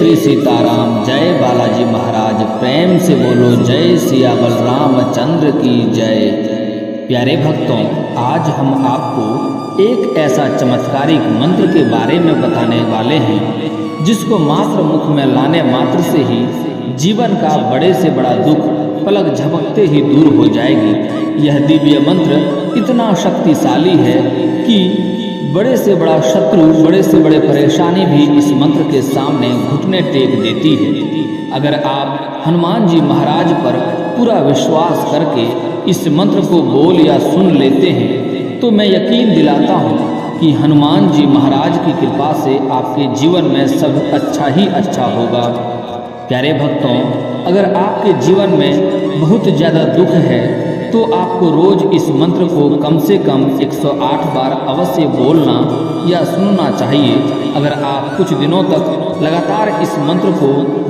श्री सीताराम, जय बालाजी महाराज। प्रेम से बोलो जय सिया बलराम चंद्र की जय। प्यारे भक्तों, आज हम आपको एक ऐसा चमत्कारिक मंत्र के बारे में बताने वाले हैं जिसको मात्र मुख में लाने मात्र से ही जीवन का बड़े से बड़ा दुख पलक झपकते ही दूर हो जाएगी। यह दिव्य मंत्र इतना शक्तिशाली है कि बड़े से बड़ा शत्रु, बड़े से बड़े परेशानी भी इस मंत्र के सामने घुटने टेक देती है। अगर आप हनुमान जी महाराज पर पूरा विश्वास करके इस मंत्र को बोल या सुन लेते हैं तो मैं यकीन दिलाता हूँ कि हनुमान जी महाराज की कृपा से आपके जीवन में सब अच्छा ही अच्छा होगा। प्यारे भक्तों, अगर आपके जीवन में बहुत ज़्यादा दुख है तो आपको रोज इस मंत्र को कम से कम 108 बार अवश्य बोलना या सुनना चाहिए। अगर आप कुछ दिनों तक लगातार इस मंत्र को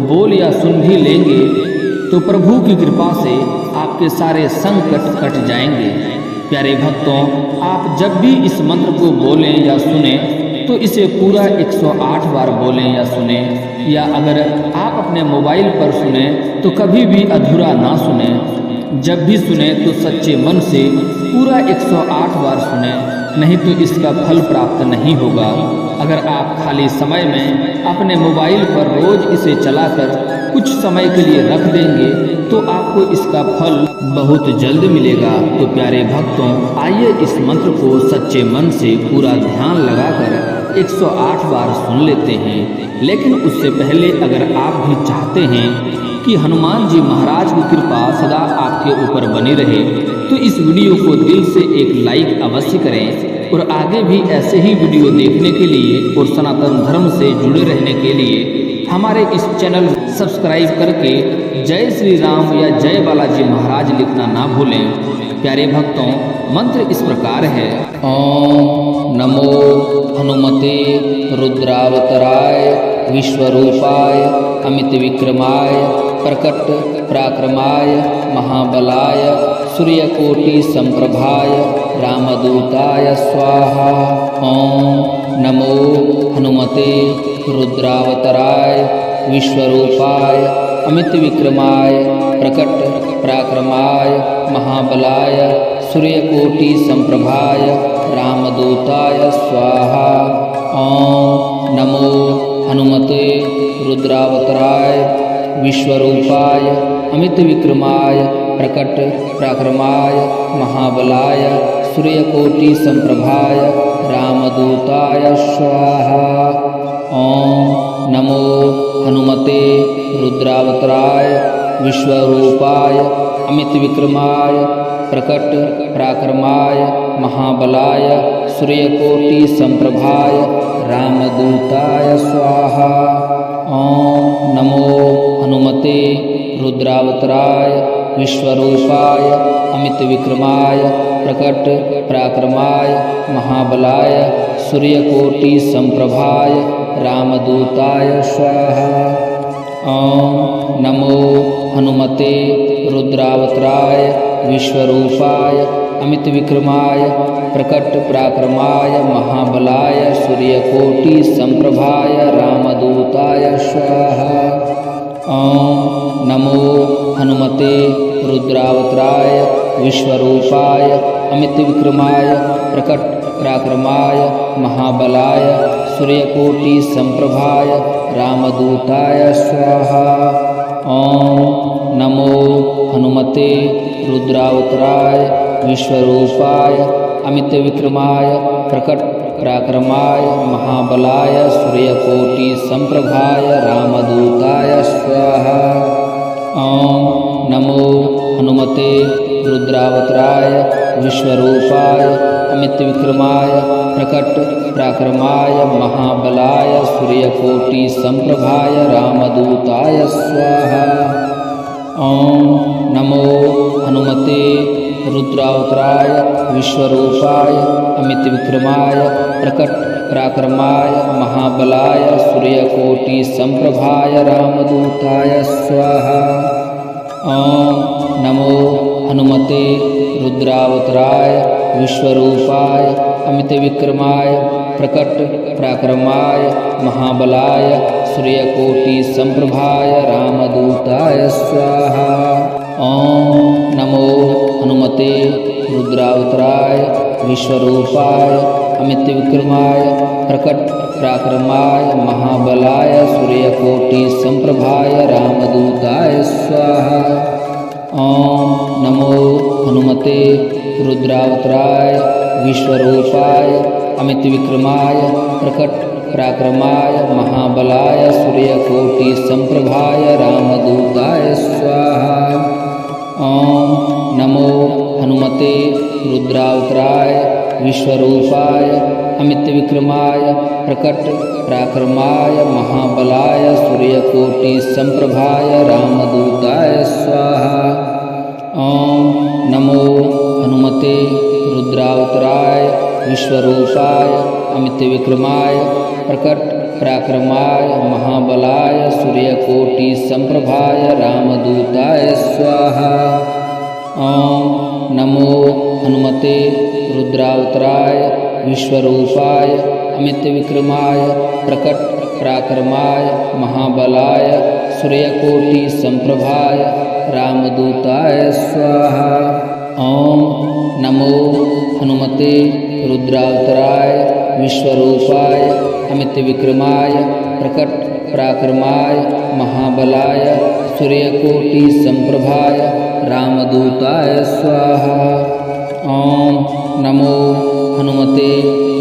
बोल या सुन भी लेंगे तो प्रभु की कृपा से आपके सारे संकट कट जाएंगे। प्यारे भक्तों, आप जब भी इस मंत्र को बोलें या सुने तो इसे पूरा 108 बार बोलें या सुने, या अगर आप अपने मोबाइल पर सुने तो कभी भी अधूरा ना सुने। जब भी सुने तो सच्चे मन से पूरा 108 बार सुने, नहीं तो इसका फल प्राप्त नहीं होगा। अगर आप खाली समय में अपने मोबाइल पर रोज इसे चलाकर कुछ समय के लिए रख देंगे तो आपको इसका फल बहुत जल्द मिलेगा। तो प्यारे भक्तों, आइए इस मंत्र को सच्चे मन से पूरा ध्यान लगाकर 108 बार सुन लेते हैं। लेकिन उससे पहले अगर आप भी चाहते हैं कि हनुमान जी महाराज की कृपा सदा आपके ऊपर बनी रहे तो इस वीडियो को दिल से एक लाइक अवश्य करें, और आगे भी ऐसे ही वीडियो देखने के लिए और सनातन धर्म से जुड़े रहने के लिए हमारे इस चैनल सब्सक्राइब करके जय श्री राम या जय बालाजी महाराज लिखना ना भूलें। प्यारे भक्तों, मंत्र इस प्रकार है। ओम नमो हनुमते रुद्रावतराय विश्वरूपाय अमित विक्रमाय प्रकट पराक्रमाय महाबलाय सूर्यकोटि संप्रभाय रामदूताय स्वाहा। ओम नमो हनुमते रुद्रावतराय विश्वरूपाय अमित विक्रमाय प्रकट पराक्रमाय महाबलाय सूर्यकोटि संप्रभाय रामदूताय स्वाहा। ओम नमो हनुमते रुद्रावतराय विश्वरूपाय अमित विक्रमाय प्रकट पराक्रमाय महाबलाय सूर्यकोटि संप्रभाय रामदूताय स्वाहा। ओम नमो हनुमते रुद्रावतराय विश्वरूपाय अमित विक्रमाय प्रकट पराक्रमाय महाबलाय सूर्यकोटि संप्रभाय रामदूताय स्वाहा। ओम नमो हनुमते रुद्रावतराय विश्वरूपाय अमित विक्रमाय प्रकट पराक्रमाय महाबलाय सूर्यकोटि संप्रभाय रामदूताय स्वाहा। ओम नमो हनुमते रुद्रावतराय विश्वरूपाय अमित विक्रमाय प्रकट पराक्रमाय महाबलाय सूर्यकोटि संप्रभाय रामदूताय स्वाहा। ओम नमो हनुमते रुद्रावतराय विश्वरूपाय अमित विक्रमाय प्रकट पराक्रमाय महाबलाय सूर्यकोटि संप्रभाय रामदूताय स्वाहा। ओम नमो हनुमते रुद्रावतराय विश्वरूपाय अमित विक्रमाय प्रकट पराक्रमाय महाबलाय सूर्यकोटि संप्रभाय रामदूताय स्वाहा। ओम नमो हनुमते रुद्रावतराय विश्वरूपाय अमित विक्रमाय प्रकट पराक्रमाय महाबलाय सूर्यकोटि संप्रभाय रामदूताय स्वाहा। ओम नमो हनुमते रुद्रावतराय विश्वरूपाय अमित विक्रमाय प्रकट पराक्रमाय महाबलाय सूर्यकोटि संप्रभाय रामदूताय स्वाहा। ओम नमो हनुमते रुद्रावतराय विश्वरूपाय अमित विक्रमाय प्रकट पराक्रमाय महाबलाय सूर्यकोटिसम्प्रभाय रामदूताय स्वाहा। ओम नमो हनुमते रुद्रावताराय विश्वरूपाय अमितविक्रमाय प्रकट पराक्रमाय महाबलाय सूर्यकोटिसम्प्रभाय रामदूताय स्वाहा। ओम नमो हनुमते रुद्रावताराय विश्वरूपाय अमितविक्रमाय प्रकट पराक्रमाय महाबलाय सूर्यकोटिसम्प्रभाय रामदूताय स्वाहा। ओम नमो हनुमते रुद्रावताराय विश्वरूपाय अमितविक्रमाय प्रकट पराक्रमाय महाबलाय सूर्यकोटिसम्प्रभाय रामदूताय स्वाहा। ओम नमो हनुमते रुद्रावताराय विश्वरूपाय अमितविक्रमाय प्रकट पराक्रमाय महाबलाय सूर्यकोटिसम्प्रभाय रामदूताय स्वाहा। ओम नमो हनुमते रुद्रावताराय विश्वरूपाय अमितविक्रमाय प्रकट पराक्रमाय महाबलाय सूर्यकोटिसम्प्रभाय रामदूताय स्वाहा। ओम नमो हनुमते रुद्रावताराय विश्वरूपाय अमितविक्रमाय प्रकट पराक्रमाय महाबलाय सूर्यकोटिसम्प्रभाय रामदूताय स्वाहा। ओम नमो हनुमते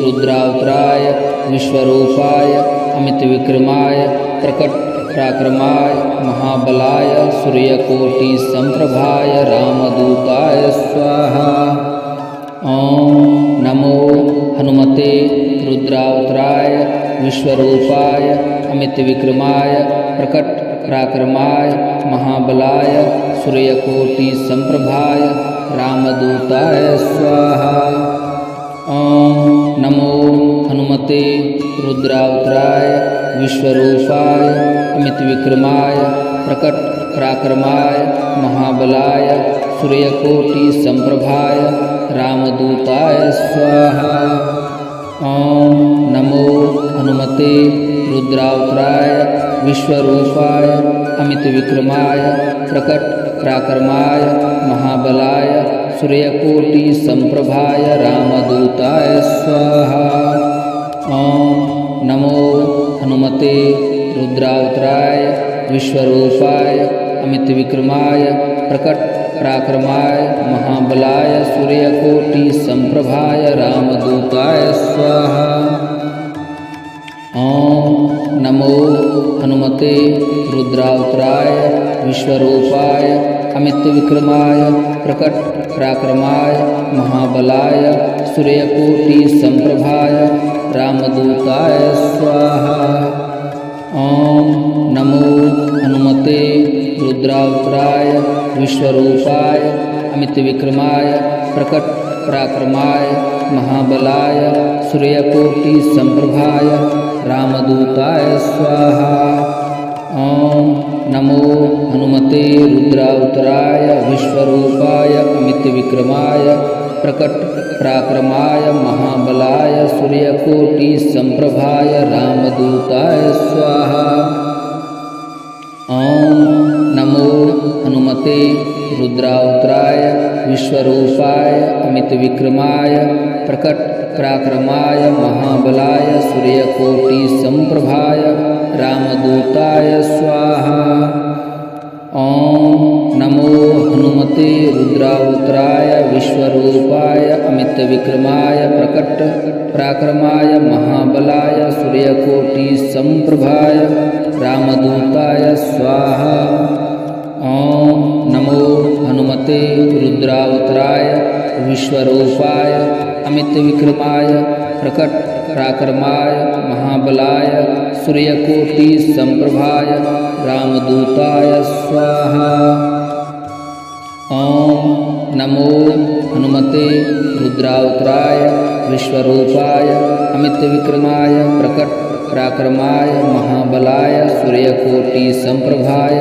रुद्रावताराय विश्वरूपाय अमितविक्रमाय प्रकट पराक्रमाय महाबलाय सूर्यकोटिसम्प्रभाय रामदूताय स्वाहा। ओम नमो हनुमते रुद्रावताराय विश्वरूपाय अमितविक्रमाय प्रकट पराक्रमाय महाबलाय सूर्यकोटिसम्प्रभाय रामदूताय स्वाहा। ओम नमो हनुमते रुद्रावताराय विश्वरूपाय अमितविक्रमाय प्रकट पराक्रमाय महाबलाय सूर्यकोटिसम्प्रभाय रामदूताय स्वाहा। ओम नमो हनुमते रुद्रावताराय विश्वरूपाय अमितविक्रमाय प्रकट पराक्रमाय महाबलाय सूर्यकोटिसम्प्रभाय रामदूताय स्वाहा। ओम नमो हनुमते रुद्रावताराय विश्वरूपाय अमितविक्रमाय प्रकट पराक्रमाय महाबलाय सूर्यकोटिसम्प्रभाय रामदूताय स्वाहा। ओम नमो हनुमते रुद्रावताराय विश्वरूपाय अमितविक्रमाय प्रकट पराक्रमाय महाबलाय सूर्यकोटिसम्प्रभाय रामदूताय स्वाहा। ओम नमो हनुमते रुद्रावताराय विश्वरूपाय अमितविक्रमाय प्रकट पराक्रमाय महाबलाय सूर्यकोटिसम्प्रभाय रामदूताय स्वाहा। ओम नमो हनुमते रुद्रावताराय विश्वरूपाय अमितविक्रमाय प्रकट पराक्रमाय महाबलाय सूर्यकोटिसम्प्रभाय रामदूताय स्वाहा। ओम नमो हनुमते रुद्रावताराय विश्वरूपाय अमितविक्रमाय प्रकट पराक्रमाय महाबलाय सूर्यकोटिसम्प्रभाय रामदूताय स्वाहा। ओम नमो हनुमते रुद्रावताराय विश्वरूपाय अमितविक्रमाय प्रकट पराक्रमाय महाबलाय सूर्यकोटिसम्प्रभाय रामदूताय स्वाहा। ओम नमो हनुमते रुद्रावताराय विश्वरूपाय अमितविक्रमाय प्रकट पराक्रमाय महाबलाय सूर्यकोटिसम्प्रभाय रामदूताय स्वाहा। ओम नमो हनुमते रुद्रावताराय विश्वरूपाय अमितविक्रमाय प्रकट पराक्रमाय महाबलाय सूर्यकोटिसम्प्रभाय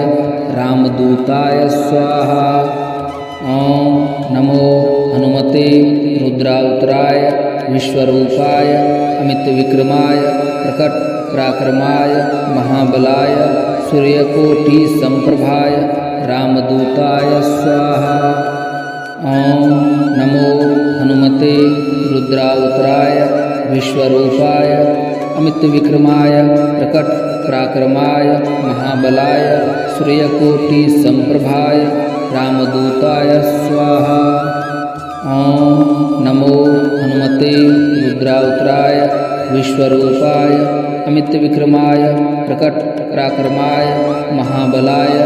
रामदूताय स्वाहा। ओम नमो हनुमते रुद्रावताराय विश्वरूपाय अमितविक्रमाय प्रकटपराक्रमाय महाबलाय सूर्यकोटिसम्प्रभाय रामदूताय स्वाहा। ॐ नमो हनुमते रुद्रावताराय विश्वरूपाय अमितविक्रमाय प्रकटपराक्रमाय महाबलाय सूर्यकोटिसम्प्रभाय रामदूताय स्वाहा। ॐ नमो हनुमते रुद्रावताराय विश्वरूपाय अमितविक्रमाय प्रकटपराक्रमाय महाबलाय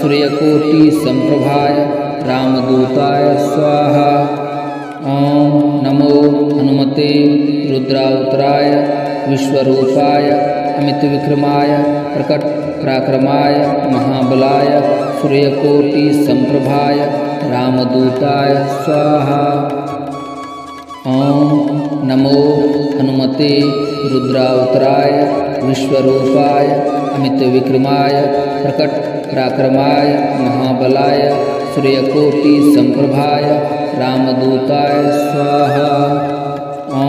सूर्यकोटिसम्प्रभाय रामदूताय स्वाहा। ॐ नमो हनुमते रुद्रावताराय विश्वरूपाय अमितविक्रमाय प्रकटपराक्रमाय महाबलाय सूर्यकोटिसम्प्रभाय रामदूताय स्वाहा। ॐ नमो हनुमते रुद्रावताराय विश्वरूपाय अमितविक्रमाय प्रकटपराक्रमाय महाबलाय सूर्यकोटिसम्प्रभाय रामदूताय स्वाहा। ॐ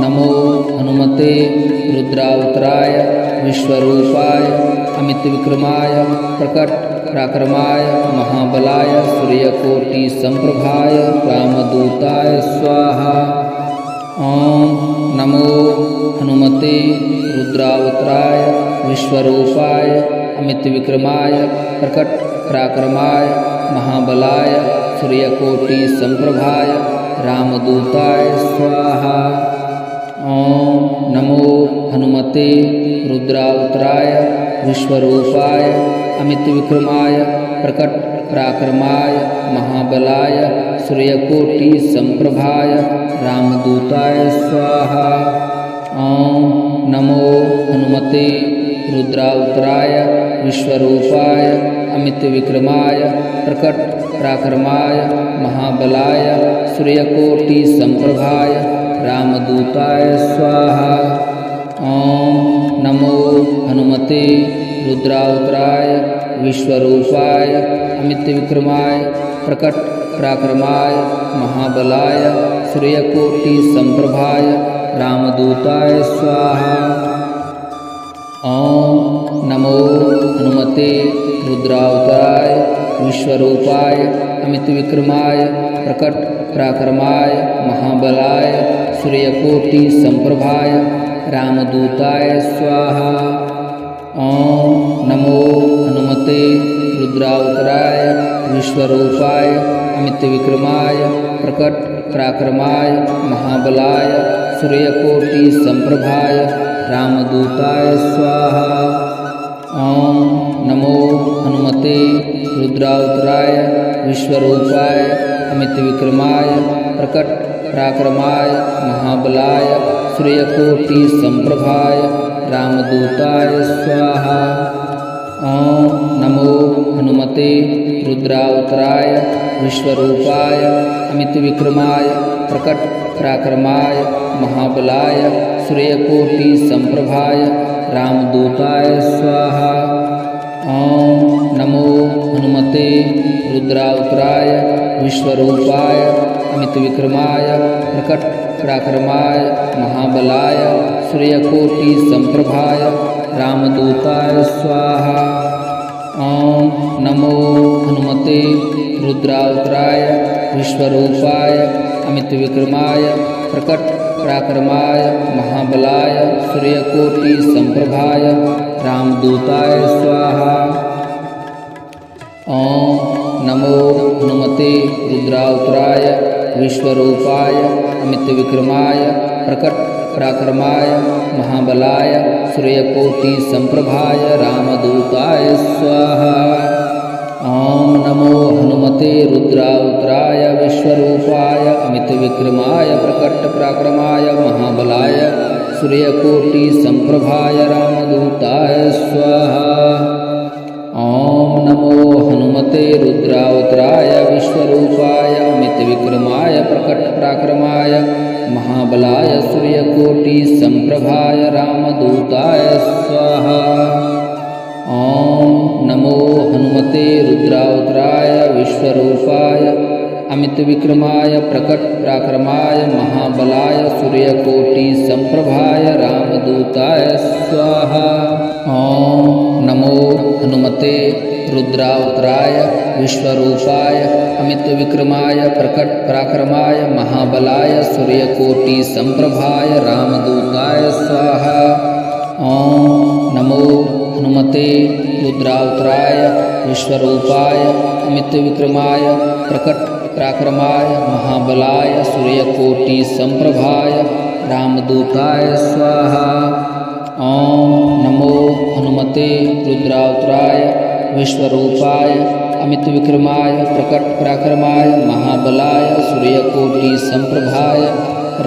नमो हनुमते रुद्रावताराय विश्वरूपाय अमितविक्रमाय प्रकटपराक्रमाय महाबलाय सूर्यकोटिसम्प्रभाय रामदूताय स्वाहा। ॐ नमो हनुमते रुद्रावताराय विश्वरूपाय अमितविक्रमाय प्रकटपराक्रमाय महाबलाय सूर्यकोटिसम्प्रभाय रामदूताय स्वाहा। ॐ नमो हनुमते रुद्रावताराय विश्वरूपाय अमितविक्रमाय प्रकटपराक्रमाय महाबलाय सूर्यकोटिसम्प्रभाय रामदूताय स्वाहा। ॐ नमो हनुमते रुद्रावताराय विश्वरूपाय अमितविक्रमाय प्रकटपराक्रमाय महाबलाय सूर्यकोटिसम्प्रभाय रामदूताय स्वाहा। ॐ नमो हनुमते रुद्रावताराय विश्वरूपाय अमितविक्रमाय प्रकटपराक्रमाय महाबलाय सूर्यकोटिसम्प्रभाय रामदूताय स्वाहा। ॐ नमो हनुमते रुद्रावताराय विश्वरूपाय अमितविक्रमाय प्रकटपराक्रमाय महाबलाय सूर्यकोटिसम्प्रभाय रामदूताय स्वाहा। ॐ नमो हनुमते रुद्रावताराय विश्वरूपाय अमितविक्रमाय प्रकटपराक्रमाय महाबलाय सूर्यकोटिसम्प्रभाय रामदूताय स्वाहा। ॐ नमो हनुमते रुद्रावताराय विश्वरूपाय अमितविक्रमाय प्रकटपराक्रमाय महाबलाय सूर्यकोटिसम्प्रभाय रामदूताय स्वाहा। ॐ नमो हनुमते रुद्रावताराय विश्वरूपाय अमितविक्रमाय प्रकटपराक्रमाय महाबलाय सूर्यकोटिसम्प्रभाय रामदूताय स्वाहा। ॐ नमो हनुमते रुद्रावताराय विश्वरूपाय अमितविक्रमाय प्रकटपराक्रमाय महाबलाय सूर्यकोटिसम्प्रभाय रामदूताय स्वाहा। ॐ नमो हनुमते रुद्रावताराय विश्वरूपाय अमितविक्रमाय प्रकटपराक्रमाय महाबलाय सूर्यकोटिसम्प्रभाय रामदूताय स्वाहा। ॐ नमो हनुमते रुद्रावताराय विश्वरूपाय अमितविक्रमाय प्रकटपराक्रमाय महाबलाय सूर्यकोटिसम्प्रभाय रामदूताय स्वाहा। ॐ नमो हनुमते रुद्रावताराय विश्वरूपाय अमितविक्रमाय प्रकटपराक्रमाय महाबलाय सूर्यकोटिसम्प्रभाय रामदूताय स्वाहा। ॐ नमो हनुमते रुद्रावताराय विश्वरूपाय अमितविक्रमाय प्रकटपराक्रमाय महाबलाय सूर्यकोटिसम्प्रभाय रामदूताय स्वाहा। ॐ नमो हनुमते रुद्रावताराय विश्वरूपाय अमितविक्रमाय प्रकटपराक्रमाय महाबलाय सूर्यकोटिसम्प्रभाय रामदूताय स्वाहा। ॐ नमो हनुमते रुद्रावताराय विश्वरूपाय अमितविक्रमाय प्रकटपराक्रमाय महाबलाय सूर्यकोटिसम्प्रभाय रामदूताय स्वाहा। ॐ नमो हनुमते रुद्रावताराय विश्वरूपाय अमितविक्रमाय प्रकटपराक्रमाय महाबलाय सूर्यकोटिसम्प्रभाय रामदूताय स्वाहा। ॐ नमो हनुमते रुद्रावताराय विश्वरूपाय अमितविक्रमाय प्रकटपराक्रमाय महाबलाय सूर्यकोटिसम्प्रभाय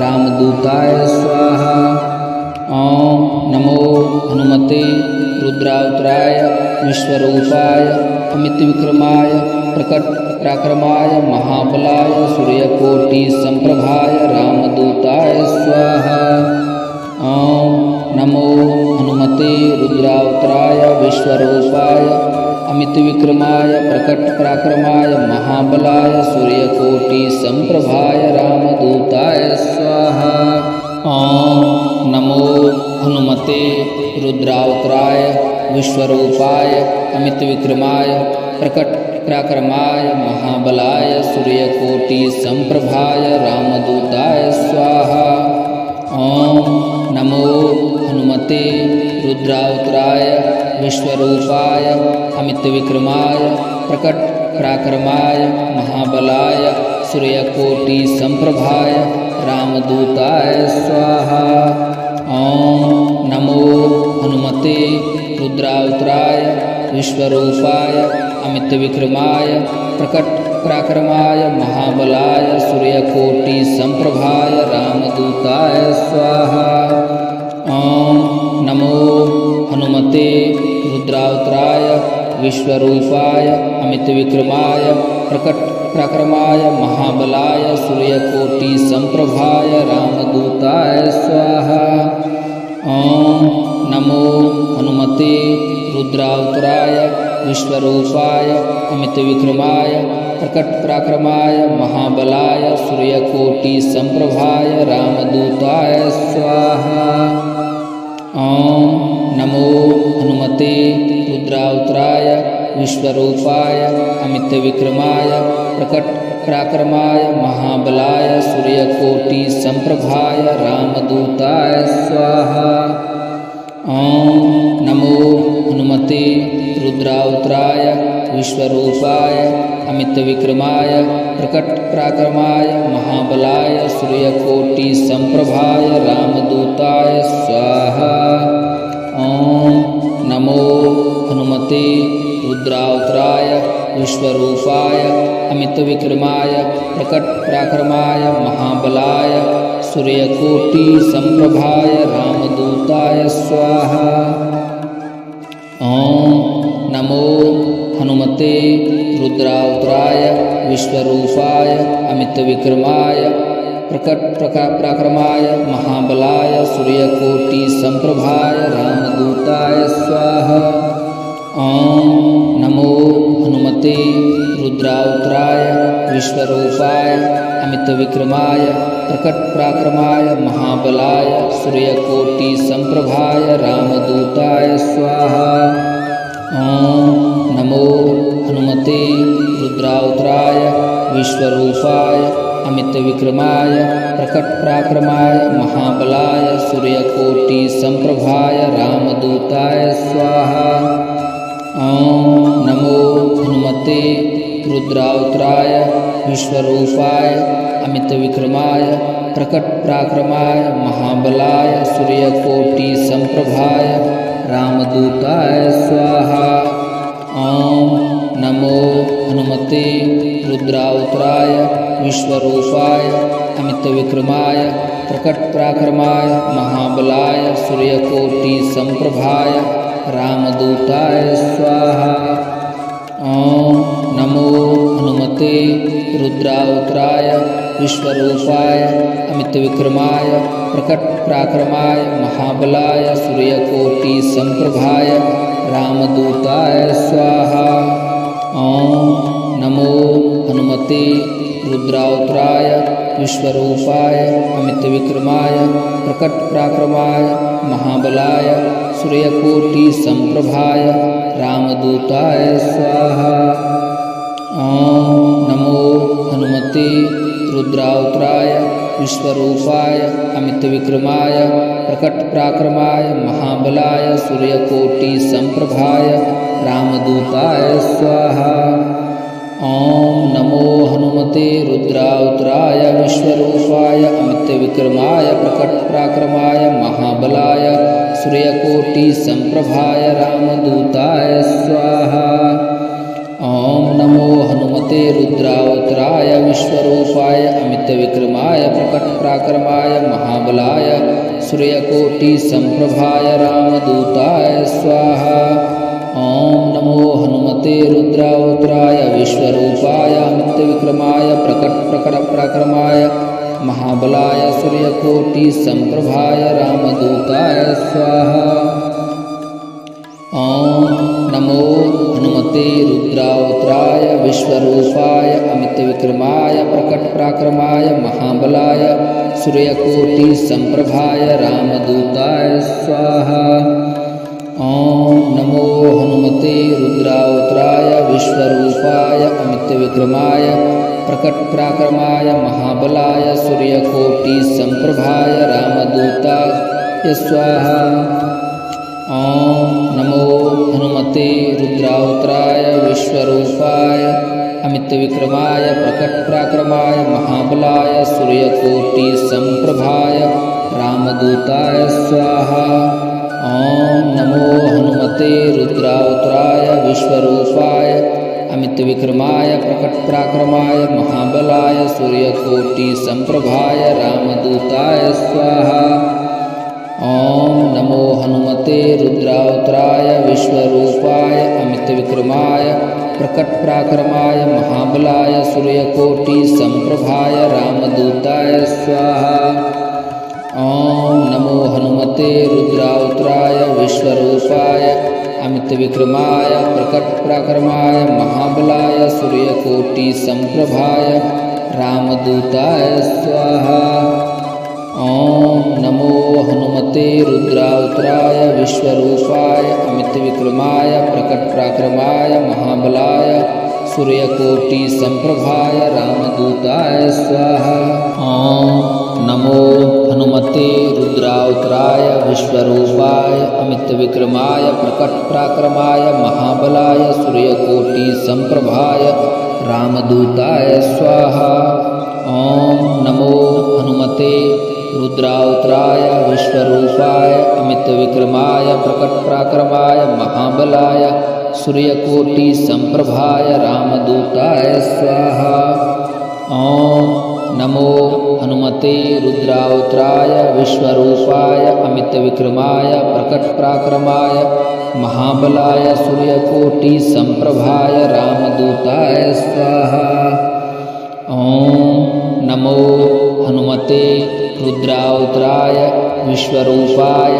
रामदूताय स्वाहा। ॐ नमो हनुमते रुद्रावताराय विश्वरूपाय अमितविक्रमाय प्रकटपराक्रमाय महाबलाय सूर्यकोटिसम्प्रभाय रामदूताय स्वाहा। ॐ नमो हनुमते रुद्रावताराय विश्वरूपाय अमितविक्रमाय प्रकटपराक्रमाय महाबलाय सूर्यकोटिसम्प्रभाय रामदूताय स्वाहा। ॐ नमो हनुमते रुद्रावताराय विश्वरूपाय अमितविक्रमाय प्रकटपराक्रमाय महाबलाय सूर्यकोटिसम्प्रभाय रामदूताय स्वाहा। ॐ नमो हनुमते रुद्रावताराय विश्वरूपाय अमितविक्रमाय प्रकटपराक्रमाय महाबलाय सूर्यकोटिसम्प्रभाय रामदूताय स्वाहा। ॐ नमो हनुमते रुद्रावताराय विश्वरूपाय अमितविक्रमाय प्रकटपराक्रमाय महाबलाय सूर्यकोटिसम्प्रभाय रामदूताय स्वाहा। ॐ नमो हनुमते रुद्रावताराय विश्वरूपाय अमितविक्रमाय प्रकटपराक्रमाय महाबलाय सूर्यकोटिसम्प्रभाय रामदूताय स्वाहा। ॐ नमो हनुमते रुद्रावताराय विश्वरूपाय अमितविक्रमाय प्रकटपराक्रमाय महाबलाय सूर्यकोटिसम्प्रभाय रामदूताय स्वाहा। ॐ नमो हनुमते रुद्रावताराय विश्वरूपाय अमितविक्रमाय प्रकटपराक्रमाय महाबलाय सूर्यकोटिसम्प्रभाय रामदूताय स्वाहा। ॐ नमो हनुमते रुद्रावताराय विश्वरूपाय अमितविक्रमाय प्रकटपराक्रमाय महाबलाय सूर्यकोटिसम्प्रभाय रामदूताय स्वाहा। ॐ नमो हनुमते रुद्रावताराय विश्वरूपाय अमितविक्रमाय प्रकटपराक्रमाय महाबलाय सूर्यकोटिसम्प्रभाय रामदूताय स्वाहा। ॐ नमो हनुमते रुद्रावताराय विश्वरूपाय अमितविक्रमाय प्रकटपराक्रमाय महाबलाय सूर्यकोटिसम्प्रभाय रामदूताय स्वाहा। ॐ नमो हनुमते रुद्रावताराय विश्वरूपाय अमितविक्रमाय प्रकटपराक्रमाय महाबलाय सूर्यकोटिसम्प्रभाय रामदूताय स्वाहा। ॐ नमो हनुमते रुद्रावताराय विश्वरूपाय अमितविक्रमाय प्रकटपराक्रमाय महाबलाय सूर्यकोटिसम्प्रभाय रामदूताय स्वाहा। ॐ नमो हनुमते रुद्रावताराय विश्वरूपाय अमितविक्रमाय प्रकटपराक्रमाय महाबलाय सूर्यकोटिसम्प्रभाय रामदूताय स्वाहा। ॐ नमो हनुमते रुद्रावताराय विश्वरूपाय अमितविक्रमाय प्रकटपराक्रमाय महाबलाय सूर्यकोटिसम्प्रभाय रामदूताय स्वाहा। ॐ नमो हनुमते रुद्रावताराय विश्वरूपाय अमितविक्रमाय प्रकटपराक्रमाय महाबलाय सूर्यकोटिसम्प्रभाय रामदूताय स्वाहा। ॐ नमो हनुमते रुद्रावताराय विश्वरूपाय अमितविक्रमाय प्रकटपराक्रमाय महाबलाय सूर्यकोटिसम्प्रभाय रामदूताय स्वाहा। ॐ नमो हनुमते रुद्रावताराय विश्वरूपाय अमितविक्रमाय प्रकटपराक्रमाय महाबलाय सूर्यकोटिसम्प्रभाय रामदूताय स्वाहा। ॐ नमो हनुमते रुद्रावताराय विश्वरूपाय अमितविक्रमाय प्रकटपराक्रमाय महाबलाय सूर्यकोटिसम्प्रभाय रामदूताय स्वाहा। ॐ नमो हनुमते रुद्रावताराय विश्वरूपाय अमितविक्रमाय प्रकटपराक्रमाय महाबलाय सूर्यकोटिसम्प्रभाय रामदूताय स्वाहा। ॐ नमो हनुमते रुद्रावताराय विश्वरूपाय अमितविक्रमाय प्रकटपराक्रमाय महाबलाय सूर्यकोटिसम्प्रभाय रामदूताय स्वाहा। ॐ नमो हनुमते रुद्रावताराय विश्वरूपाय अमितविक्रमाय प्रकटपराक्रमाय महाबलाय सूर्यकोटिसम्प्रभाय रामदूताय स्वाहा। ॐ नमो हनुमते रुद्रावताराय विश्वरूपाय अमितविक्रमाय प्रकटपराक्रमाय महाबलाय सूर्यकोटिसम्प्रभाय रामदूताय स्वाहा। ॐ नमो हनुमते रुद्रावताराय विश्वरूपाय अमितविक्रमाय प्रकटपराक्रमाय महाबलाय सूर्यकोटिसम्प्रभाय रामदूताय स्वाहा। ॐ नमो हनुमते रुद्रावताराय विश्वरूपाय अमितविक्रमाय प्रकटपराक्रमाय महाबलाय सूर्यकोटिसम्प्रभाय रामदूताय स्वाहा। ॐ नमो हनुमते रुद्रावताराय विश्वरूपाय अमितविक्रमाय प्रकटपराक्रमाय महाबलाय सूर्यकोटिसम्प्रभाय रामदूताय स्वाहा। ॐ नमो हनुमते रुद्रावताराय विश्वरूपाय अमितविक्रमाय प्रकटपराक्रमाय महाबलाय सूर्यकोटिसम्प्रभाय रामदूताय स्वाहा। ॐ नमो हनुमते रुद्रावताराय विश्वरूपाय अमितविक्रमाय प्रकटपराक्रमाय महाबलाय सूर्यकोटिसम्प्रभाय रामदूताय स्वाहा। ॐ नमो हनुमते रुद्रावताराय विश्वरूपाय अमितविक्रमाय प्रकटपराक्रमाय महाबलाय सूर्यकोटिसम्प्रभाय रामदूताय स्वाहा। ॐ नमो हनुमते रुद्रावताराय विश्वरूपाय अमितविक्रमाय प्रकटपराक्रमाय महाबलाय सूर्यकोटिसम्प्रभाय रामदूताय स्वाहा। ॐ नमो हनुमते रुद्रावताराय विश्वरूपाय अमितविक्रमाय प्रकटपराक्रमाय महाबलाय सूर्यकोटिसम्प्रभाय रामदूताय स्वाहा। ॐ नमो हनुमते रुद्रावताराय विश्वरूपाय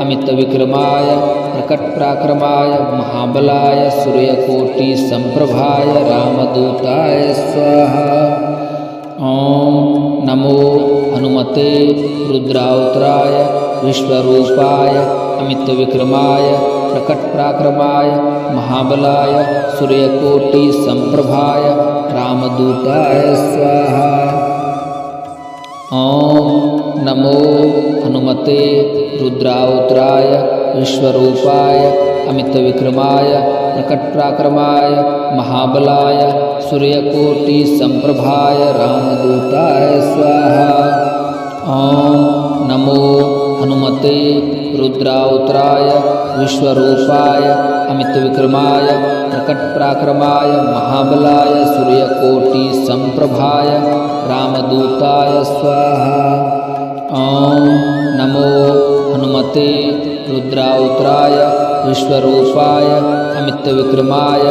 अमितविक्रमाय प्रकटपराक्रमाय महाबलाय सूर्यकोटिसम्प्रभाय रामदूताय स्वाहा। ॐ नमो हनुमते रुद्रावताराय विश्वरूपाय अमितविक्रमाय प्रकटपराक्रमाय महाबलाय सूर्यकोटिसम्प्रभाय रामदूताय स्वाहा। ॐ नमो हनुमते रुद्रावताराय विश्वरूपाय अमितविक्रमाय प्रकटपराक्रमाय महाबलाय सूर्यकोटिसम्प्रभाय रामदूताय स्वाहा। ॐ नमो हनुमते रुद्रावताराय विश्वरूपाय अमितविक्रमाय प्रकटपराक्रमाय महाबलाय सूर्यकोटिसम्प्रभाय रामदूताय स्वाहा। ॐ नमो हनुमते रुद्रावताराय विश्वरूपाय अमितविक्रमाय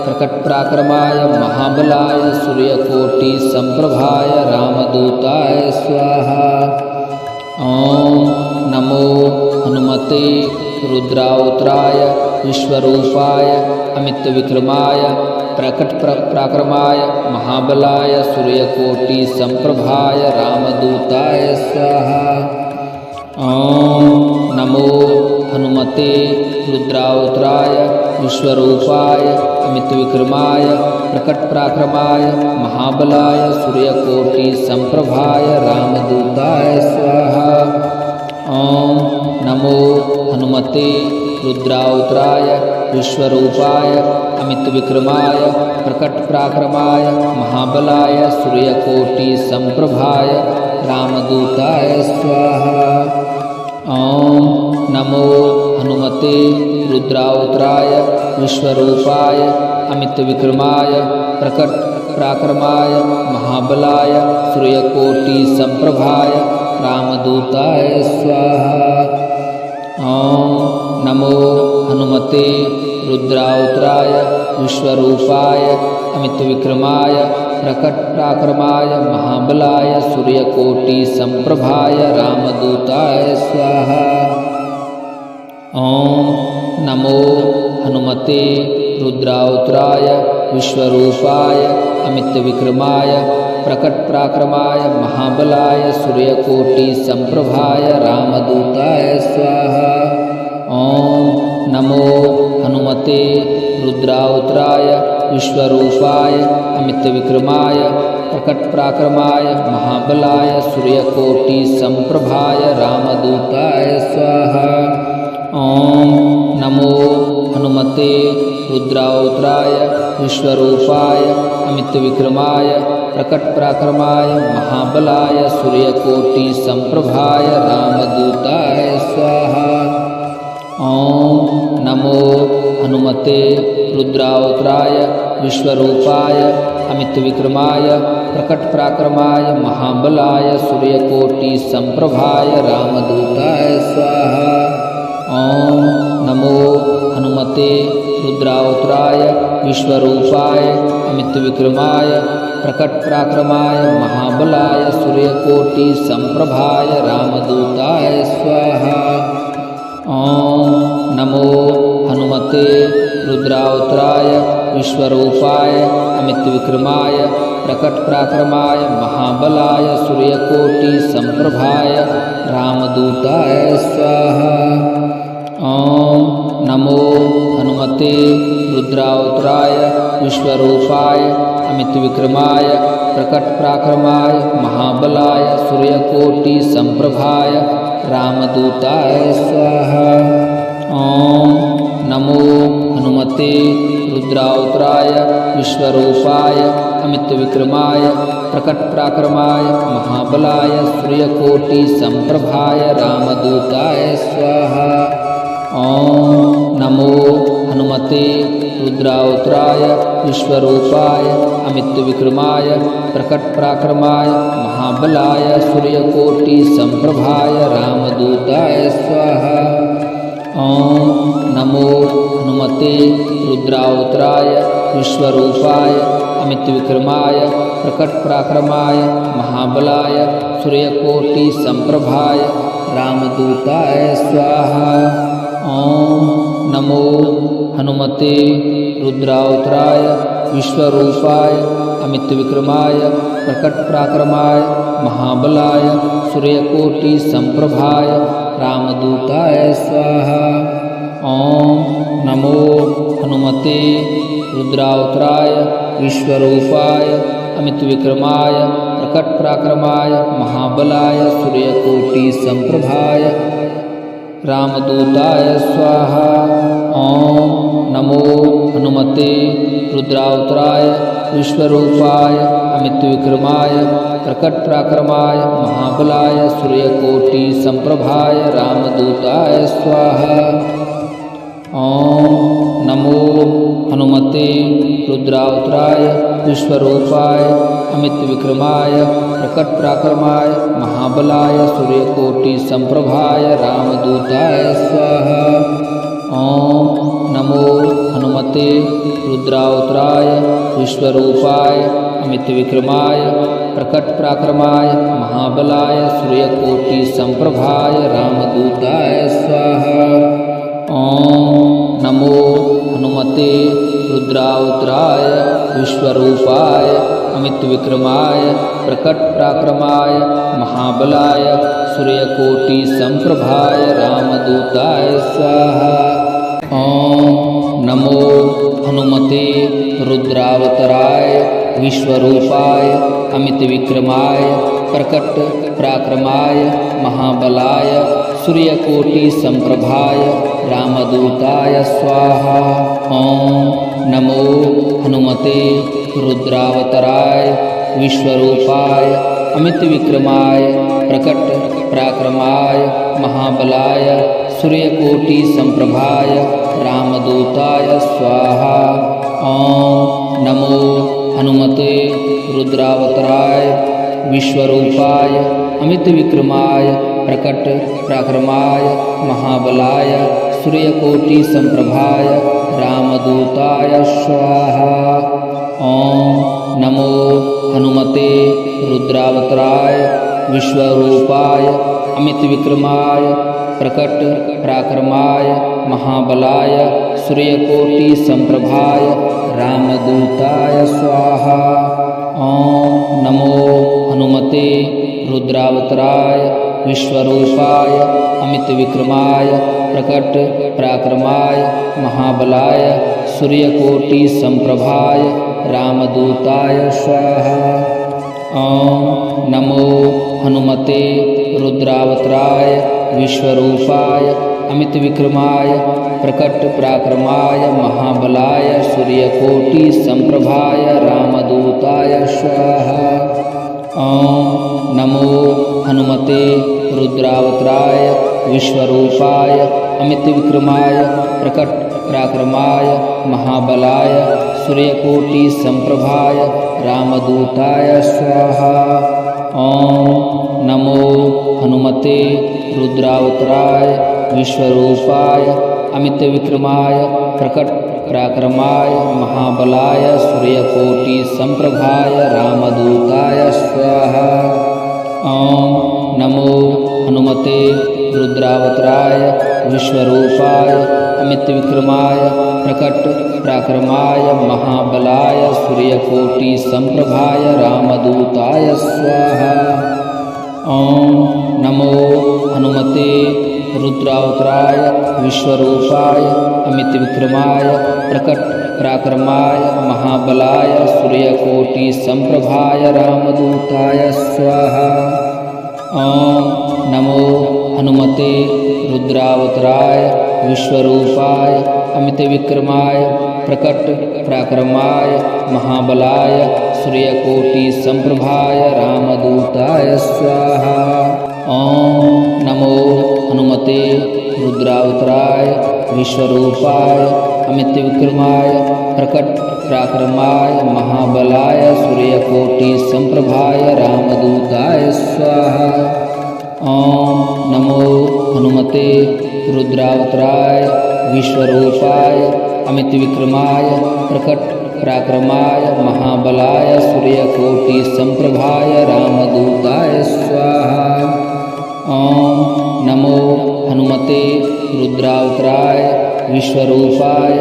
प्रकटपराक्रमाय महाबलाय सूर्यकोटिसम्प्रभाय रामदूताय स्वाहा। ॐ नमो हनुमते रुद्रावताराय विश्वरूपाय अमितविक्रमाय प्रकटपराक्रमाय महाबलाय सूर्यकोटिसम्प्रभाय रामदूताय स्वाहा। ॐ नमो हनुमते रुद्रावताराय विश्वरूपाय अमितविक्रमाय प्रकटपराक्रमाय महाबलाय सूर्यकोटिसम्प्रभाय रामदूताय स्वाहा। ॐ नमो हनुमते रुद्रावताराय विश्वरूपाय अमितविक्रमाय प्रकटपराक्रमाय महाबलाय सूर्यकोटिसम्प्रभाय रामदूताय स्वाहा। ॐ नमो हनुमते रुद्रावताराय विश्वरूपाय अमितविक्रमाय प्रकटपराक्रमाय महाबलाय सूर्यकोटिसम्प्रभाय रामदूताय स्वाहा। ॐ नमो हनुमते रुद्रावताराय विश्वरूपाय अमितविक्रमाय प्रकटपराक्रमाय महाबलाय सूर्यकोटिसम्प्रभाय रामदूताय स्वाहा। ॐ नमो हनुमते रुद्रावताराय विश्वरूपाय अमितविक्रमाय प्रकटपराक्रमाय महाबलाय सूर्यकोटिसम्प्रभाय रामदूताय स्वाहा। ॐ नमो हनुमते रुद्रावताराय विश्वरूपाय अमितविक्रमाय प्रकटपराक्रमाय महाबलाय सूर्यकोटिसम्प्रभाय रामदूताय स्वाहा। ॐ नमो हनुमते रुद्रावताराय विश्वरूपाय अमितविक्रमाय प्रकटपराक्रमाय महाबलाय सूर्यकोटिसम्प्रभाय रामदूताय स्वाहा। ॐ नमो हनुमते रुद्रावताराय विश्वरूपाय अमितविक्रमाय प्रकटपराक्रमाय महाबलाय सूर्यकोटिसम्प्रभाय रामदूताय स्वाहा। ॐ नमो हनुमते रुद्रावताराय विश्वरूपाय अमितविक्रमाय प्रकटपराक्रमाय महाबलाय सूर्यकोटिसम्प्रभाय रामदूताय स्वाहा। ॐ नमो हनुमते रुद्रावताराय विश्वरूपाय अमितविक्रमाय प्रकटपराक्रमाय महाबलाय सूर्यकोटिसम्प्रभाय रामदूताय स्वाहा। ॐ नमो हनुमते रुद्रावताराय विश्वरूपाय अमितविक्रमाय प्रकटपराक्रमाय महाबलाय सूर्यकोटिसम्प्रभाय रामदूताय स्वाहा। ॐ नमो हनुमते रुद्रावताराय विश्वरूपाय अमितविक्रमाय प्रकटपराक्रमाय महाबलाय सूर्यकोटिसम्प्रभाय रामदूताय स्वाहा। ॐ नमो हनुमते रुद्रावताराय विश्वरूपाय अमितविक्रमाय प्रकटपराक्रमाय महाबलाय सूर्यकोटिसम्प्रभाय रामदूताय स्वाहा। ॐ नमो हनुमते रुद्रावताराय विश्वरूपाय अमितविक्रमाय प्रकटपराक्रमाय महाबलाय सूर्यकोटिसम्प्रभाय रामदूताय स्वाहा। ॐ नमो हनुमते रुद्रावताराय विश्वरूपाय अमितविक्रमाय प्रकटपराक्रमाय महाबलाय सूर्यकोटिसम्प्रभाय रामदूताय स्वाहा। ॐ नमो हनुमते रुद्रावताराय विश्वरूपाय अमितविक्रमाय प्रकटपराक्रमाय महाबलाय सूर्यकोटिसम्प्रभाय रामदूताय स्वाहा। ॐ नमो हनुमते रुद्रावताराय विश्वरूपाय अमितविक्रमाय प्रकटपराक्रमाय महाबलाय सूर्यकोटिसम्प्रभाय रामदूताय स्वाहा। ॐ नमो हनुमते रुद्रावताराय विश्वरूपाय अमितविक्रमाय प्रकटपराक्रमाय महाबलाय सूर्यकोटिसम्प्रभाय रामदूताय स्वाहा। ॐ नमो हनुमते रुद्रावताराय विश्वरूपाय अमितविक्रमाय प्रकटपराक्रमाय महाबलाय सूर्यकोटिसम्प्रभाय रामदूताय स्वाहा। ॐ नमो हनुमते रुद्रावताराय विश्वरूपाय अमितविक्रमाय प्रकटपराक्रमाय महाबलाय सूर्यकोटिसम्प्रभाय रामदूताय स्वाहा। ॐ नमो हनुमते रुद्रावताराय विश्वरूपाय अमितविक्रमाय प्रकटपराक्रमाय महाबलाय सूर्यकोटिसम्प्रभाय रामदूताय स्वाहा। ॐ नमो हनुमते रुद्रावताराय विश्वरूपाय अमितविक्रमाय प्रकटपराक्रमाय महाबलाय सूर्यकोटिसम्प्रभाय रामदूताय स्वाहा। ॐ नमो हनुमते रुद्रावताराय विश्वरूपाय अमितविक्रमाय प्रकटपराक्रमाय महाबलाय सूर्यकोटिसम्प्रभाय रामदूताय स्वाहा। ॐ नमो हनुमते रुद्रावताराय विश्वरूपाय अमितविक्रमाय प्रकटपराक्रमाय महाबलाय सूर्यकोटिसम्प्रभाय रामदूताय स्वाहा। ॐ नमो हनुमते रुद्रावताराय विश्वरूपाय अमितविक्रमाय प्रकटपराक्रमाय महाबलाय सूर्यकोटिसम्प्रभाय रामदूताय स्वाहा। ॐ नमो हनुमते रुद्रावताराय विश्वरूपाय अमितविक्रमाय प्रकटपराक्रमाय महाबलाय सूर्यकोटिसम्प्रभाय रामदूताय स्वाहा। ॐ नमो हनुमते रुद्रावताराय विश्वरूपाय अमितविक्रमाय प्रकटपराक्रमाय महाबलाय सूर्यकोटिसम्प्रभाय रामदूताय स्वाहा। ॐ नमो हनुमते रुद्रावताराय विश्वरूपाय अमितविक्रमाय प्रकटपराक्रमाय महाबलाय सूर्यकोटिसम्प्रभाय रामदूताय स्वाहा। ॐ नमो हनुमते रुद्रावताराय विश्वरूपाय अमितविक्रमाय प्रकटपराक्रमाय महाबलाय सूर्यकोटिसम्प्रभाय रामदूताय स्वाहा। ॐ नमो हनुमते रुद्रावताराय विश्वरूपाय अमितविक्रमाय प्रकटपराक्रमाय महाबलाय सूर्यकोटिसम्प्रभाय रामदूताय स्वाहा। ॐ नमो हनुमते रुद्रावताराय विश्वरूपाय अमितविक्रमाय प्रकटपराक्रमाय महाबलाय सूर्यकोटिसम्प्रभाय रामदूताय स्वाहा। ॐ नमो हनुमते रुद्रावताराय विश्वरूपाय अमितविक्रमाय प्रकटपराक्रमाय महाबलाय सूर्यकोटिसम्प्रभाय रामदूताय स्वाहा। ॐ नमो हनुमते रुद्रावताराय विश्वरूपाय अमितविक्रमाय प्रकटपराक्रमाय महाबलाय सूर्यकोटिसम्प्रभाय रामदूताय स्वाहा। ॐ नमो हनुमते रुद्रावताराय विश्वरूपाय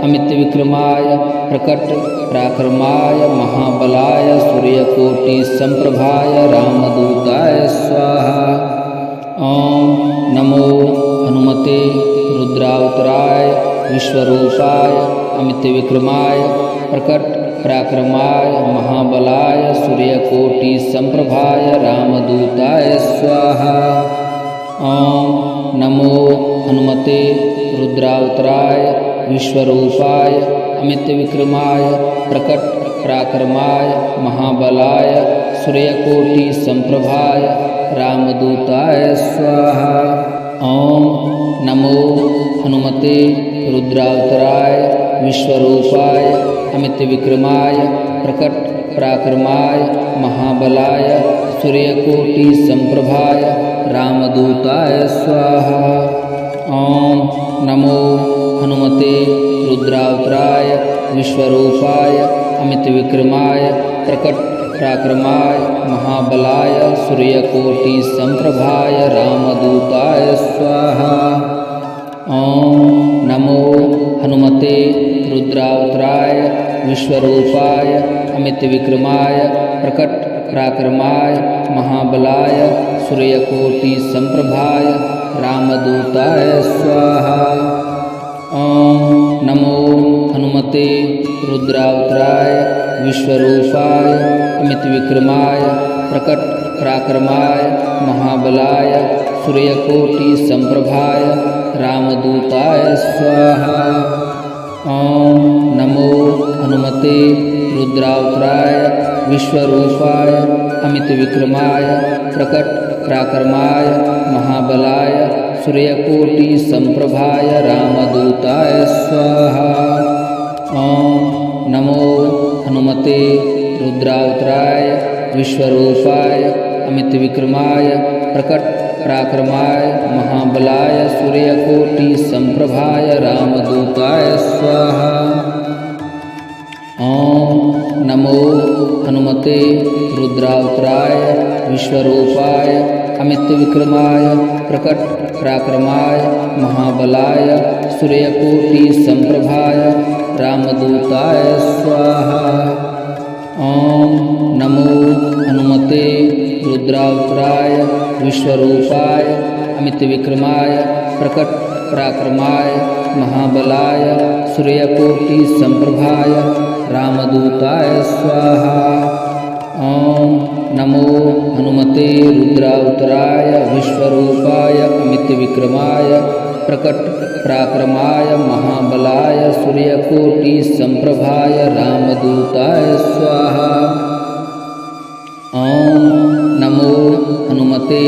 अमितविक्रमाय प्रकटपराक्रमाय महाबलाय सूर्यकोटिसम्प्रभाय रामदूताय स्वाहा। ॐ नमो हनुमते रुद्रावताराय विश्वरूपाय अमितविक्रमाय प्रकटपराक्रमाय महाबलाय सूर्यकोटिसम्प्रभाय रामदूताय स्वाहा। ॐ नमो हनुमते रुद्रावताराय विश्वरूपाय अमितविक्रमाय प्रकटपराक्रमाय महाबलाय सूर्यकोटिसम्प्रभाय रामदूताय स्वाहा। ॐ नमो हनुमते रुद्रावताराय विश्वरूपाय अमितविक्रमाय प्रकटपराक्रमाय महाबलाय सूर्यकोटिसम्प्रभाय रामदूताय स्वाहा। ॐ नमो हनुमते रुद्रावताराय विश्वरूपाय अमितविक्रमाय प्रकटपराक्रमाय महाबलाय सूर्यकोटिसम्प्रभाय रामदूताय स्वाहा। ॐ हनुमते रुद्रावताराय विश्वरूपाय अमितविक्रमाय प्रकट पराक्रमाय महाबलाय सूर्यकोटि संप्रभाय रामदूताय स्वाहा। ओम नमो हनुमते रुद्रावताराय विश्वरूपाय अमितविक्रमाय प्रकट पराक्रमाय महाबलाय सूर्यकोटि संप्रभाय रामदूताय स्वाहा। ओम नमो हनुमते रुद्रावताराय विश्वरूपाय अमितविक्रमाय प्रकट पराक्रमाय महाबलाय सूर्यकोटि संप्रभाय रामदूताय स्वाहा। ओम नमो हनुमते रुद्रावताराय विश्वरूपाय अमितविक्रमाय प्रकट पराक्रमाय महाबलाय सूर्यकोटि संप्रभाय रामदूताय स्वाहा। ओम नमो हनुमते रुद्रावताराय विश्वरूपाय अमितविक्रमाय प्रकट पराक्रमाय महाबलाय सूर्यकोटि संप्रभाय रामदूताय स्वाहा। ओम नमो हनुमते रुद्रावताराय विश्वरूपाय अमितविक्रमाय प्रकट पराक्रमाय महाबलाय सूर्यकोटि संप्रभाय रामदूताय स्वाहा। ओम नमो हनुमते रुद्रावताराय विश्वरूपाय अमितविक्रमाय प्रकट पराक्रमाय महाबलाय सूर्यकोटि संप्रभाय रामदूताय स्वाहा। ओम नमो हनुमते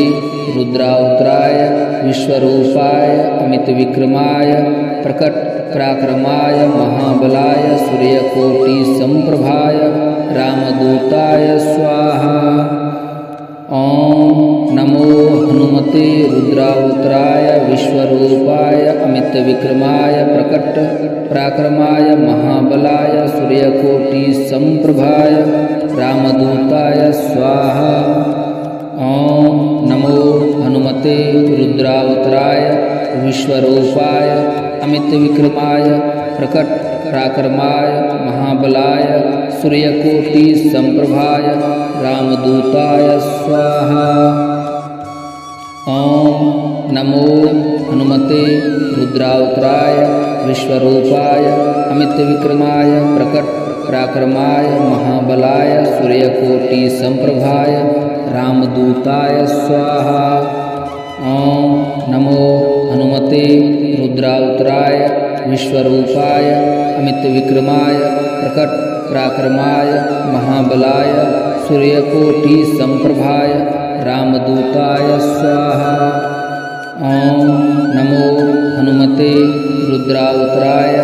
रुद्रावताराय विश्वरूपाय अमितविक्रमाय प्रकट पराक्रमाय महाबलाय सूर्यकोटि संप्रभाय रामदूताय स्वाहा। ओम नमो हनुमते रुद्रावताराय विश्वरूपाय अमितविक्रमाय प्रकट पराक्रमाय महाबलाय सूर्यकोटि संप्रभाय रामदूताय स्वाहा। ओम नमो हनुमते रुद्रावताराय विश्वरूपाय अमितविक्रमाय प्रकट पराक्रमाय महाबलाय सूर्यकोटि संप्रभाय रामदूताय स्वाहा। ओम नमो हनुमते रुद्रावताराय विश्वरूपाय अमितविक्रमाय प्रकट पराक्रमाय महाबलाय सूर्यकोटि संप्रभाय रामदूताय स्वाहा। ओम नमो हनुमते रुद्रावताराय विश्वरूपाय अमितविक्रमाय प्रकट पराक्रमाय महाबलाय सूर्यकोटि संप्रभाय रामदूताय स्वाहा। ओम नमो हनुमते रुद्रावताराय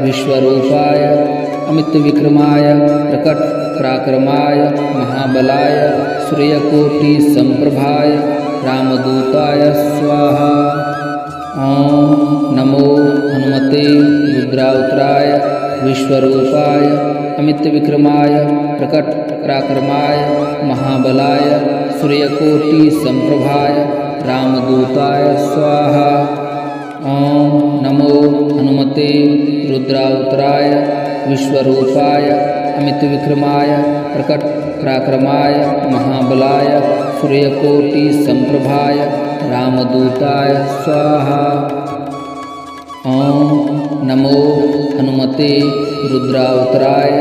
विश्वरूपाय अमितविक्रमाय प्रकट पराक्रमाय महाबलाय सूर्यकोटि संप्रभाय रामदूताय स्वाहा। ओम नमो हनुमते रुद्रावताराय विश्वरूपाय अमितविक्रमाय प्रकट पराक्रमाय महाबलाय सूर्यकोटि संप्रभाय रामदूताय स्वाहा। ओम नमो हनुमते रुद्रावताराय विश्वरूपाय अमितविक्रमाय प्रकट पराक्रमाय महाबलाय सूर्यकोटि संप्रभाय रामदूताय स्वाहा। ओम नमो हनुमते रुद्रावताराय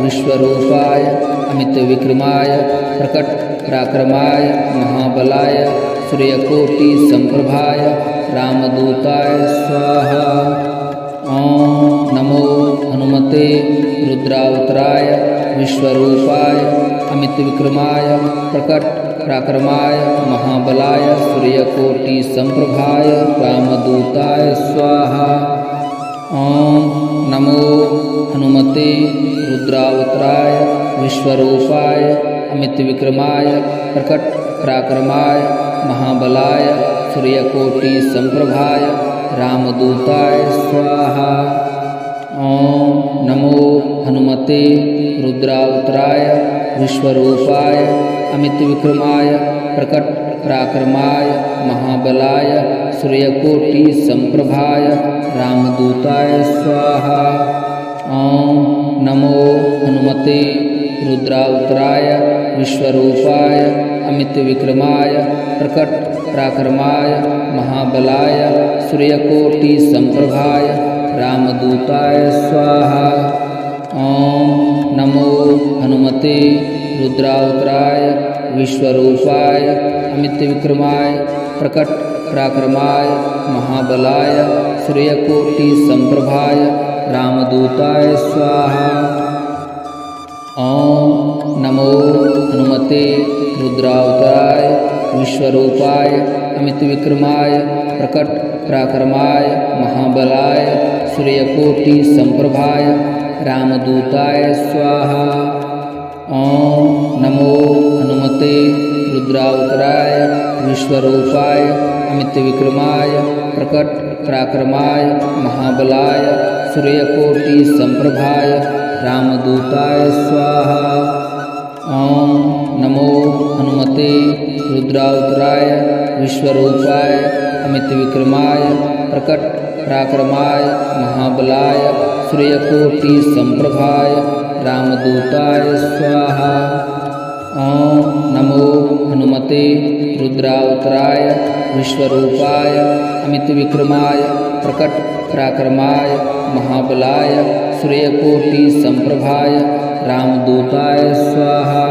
विश्वरूपाय अमितविक्रमाय प्रकट पराक्रमाय महाबलाय सूर्यकोटि संप्रभाय रामदूताय स्वाहा। ओम नमो हनुमते रुद्रावताराय विश्वरूपाय अमितविक्रमाय प्रकट पराक्रमाय महाबलाय सूर्यकोटि संप्रभाय रामदूताय स्वाहा। ओम नमो हनुमते रुद्रावताराय विश्वरूपाय अमितविक्रमाय प्रकट पराक्रमाय महाबलाय सूर्यकोटि संप्रभाय रामदूताय स्वाहा। ओम नमो हनुमते रुद्रावताराय विश्वरूपाय अमितविक्रमाय प्रकट पराक्रमाय महाबलाय सूर्यकोटि संप्रभाय रामदूताय स्वाहा। ओम नमो हनुमते रुद्रावताराय विश्वरूपाय अमित विक्रमाय प्रकट पराक्रमाय महाबलाय सूर्यकोटि संप्रभाय रामदूताय स्वाहा। ओम नमो हनुमते रुद्रावताराय विश्वरूपाय अमित विक्रमाय प्रकट पराक्रमाय महाबलाय सूर्यकोटि संप्रभाय रामदूताय स्वाहा। ओम नमो हनुमते रुद्रावताराय विश्वरूपाय अमित विक्रमाय प्रकट पराक्रमाय महाबलाय सूर्यकोटि संप्रभाय रामदूताय स्वाहा। ओम नमो हनुमते रुद्रावताराय विश्वरूपाय अमित विक्रमाय प्रकट पराक्रमाय महाबलाय सूर्यकोटि संप्रभाय रामदूताय स्वाहा। ओम नमो हनुमते रुद्रावताराय विश्वरूपाय अमित विक्रमाय प्रकट पराक्रमाय महाबलाय सूर्यकोटि संप्रभाय रामदूताय स्वाहा। ओम नमो हनुमते रुद्रावताराय विश्वरूपाय अमित विक्रमाय प्रकट पराक्रमाय महाबलाय सूर्यकोटि संप्रभाय रामदूताय स्वाहा।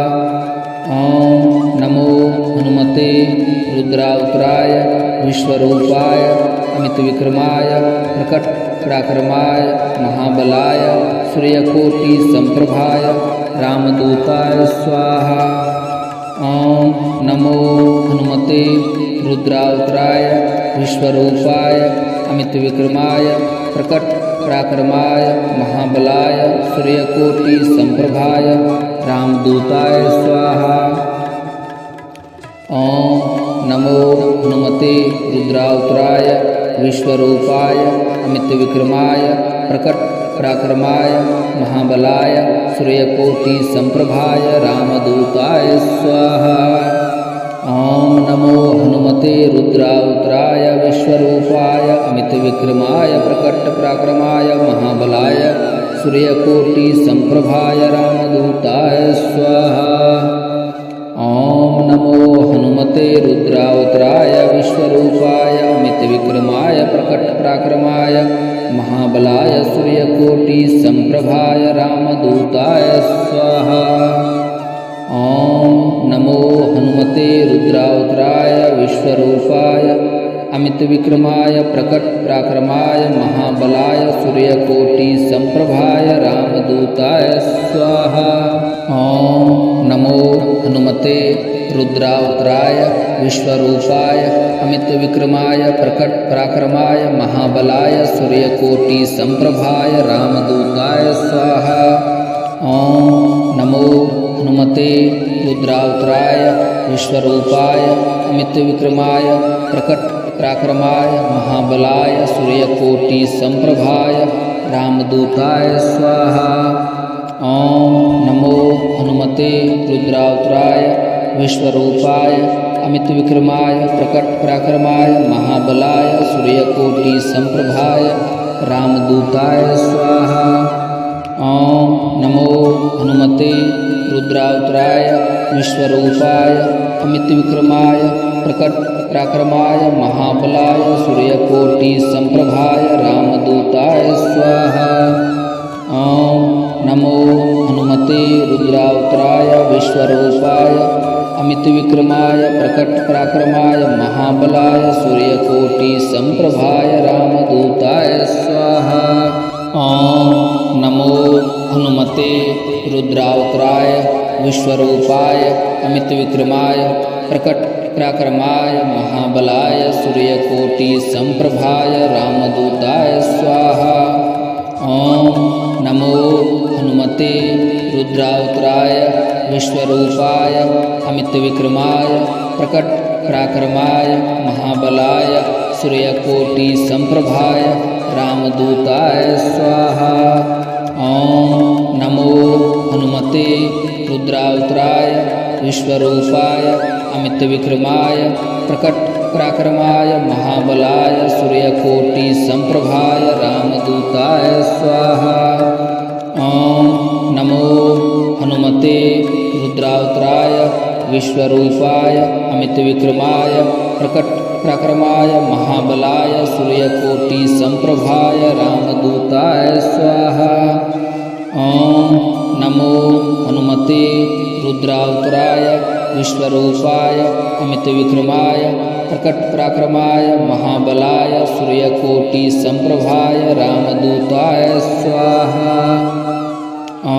ओम नमो हनुमते रुद्रावताराय विश्वरूपाय अमित विक्रमाय प्रकट पराक्रमाय महाबलाय सूर्यकोटि संप्रभाय रामदूताय स्वाहा। ओम नमो हनुमते रुद्रावताराय विश्वरूपाय अमित विक्रमाय प्रकट पराक्रमाय महाबलाय सूर्यकोटि संप्रभाय रामदूताय स्वाहा। ओम नमो हनुमते रुद्रावताराय विश्वरूपाय अमित विक्रमाय प्रकट पराक्रमाय महाबलाय सूर्यकोटि संप्रभाय रामदूताय स्वाहा। ओम नमो हनुमते रुद्रावताराय विश्वरूपाय अमित विक्रमाय प्रकट पराक्रमाय महाबलाय सूर्यकोटि संप्रभाय रामदूताय स्वाहा। ओम नमो हनुमते रुद्रावताराय विश्वरूपाय अमित विक्रमाय प्रकट पराक्रमाय महाबलाय सूर्यकोटि संप्रभाय रामदूताय स्वाहा। ओम नमो हनुमते रुद्रावताराय विश्वरूपाय अमित विक्रमाय प्रकट पराक्रमाय महाबलाय सूर्यकोटि संप्रभाय रामदूताय स्वाहा। ओम नमो हनुमते रुद्रावताराय विश्वरूपाय अमित विक्रमाय प्रकट पराक्रमाय महाबलाय सूर्यकोटि संप्रभाय रामदूताय स्वाहा। ओम नमो हनुमते रुद्रावताराय विश्वरूपाय अमित विक्रमाय प्रकट पराक्रमाय महाबलाय सूर्यकोटि संप्रभाय रामदूताय स्वाहा। ओम नमो हनुमते रुद्रावताराय विश्वरूपाय अमित विक्रमाय प्रकट पराक्रमाय महाबलाय सूर्यकोटि संप्रभाय रामदूताय स्वाहा। ओम नमो हनुमते रुद्रावताराय विश्वरूपाय अमित विक्रमाय प्रकट पराक्रमाय महाबलाय सूर्यकोटि संप्रभाय रामदूताय स्वाहा। ओम नमो हनुमते रुद्रावताराय विश्वरूपाय अमित विक्रमाय प्रकट पराक्रमाय महाबलाय सूर्यकोटि संप्रभाय रामदूताय स्वाहा। ओम नमो हनुमते रुद्रावताराय विश्वरूपाय अमित विक्रमाय प्रकट पराक्रमाय महाबलाय सूर्यकोटि संप्रभाय रामदूताय स्वाहा। ओम नमो हनुमते रुद्रावताराय विश्वरूपाय अमित विक्रमाय प्रकट पराक्रमाय महाबलाय सूर्यकोटि संप्रभाय रामदूताय स्वाहा। ओम नमो हनुमते रुद्रावताराय विश्वरूपाय अमितविक्रमाय प्रकटपराक्रमाय महाबलाय सूर्यकोटिसम्प्रभाय रामदूताय स्वाहा। ॐ नमो हनुमते रुद्रावताराय विश्वरूपाय अमितविक्रमाय प्रकटपराक्रमाय महाबलाय सूर्यकोटिसम्प्रभाय रामदूताय स्वाहा। ॐ नमो हनुमते रुद्रावताराय विश्वरूपाय अमितविक्रमाय प्रकटपराक्रमाय महाबलाय सूर्यकोटिसम्प्रभाय रामदूताय स्वाहा। ॐ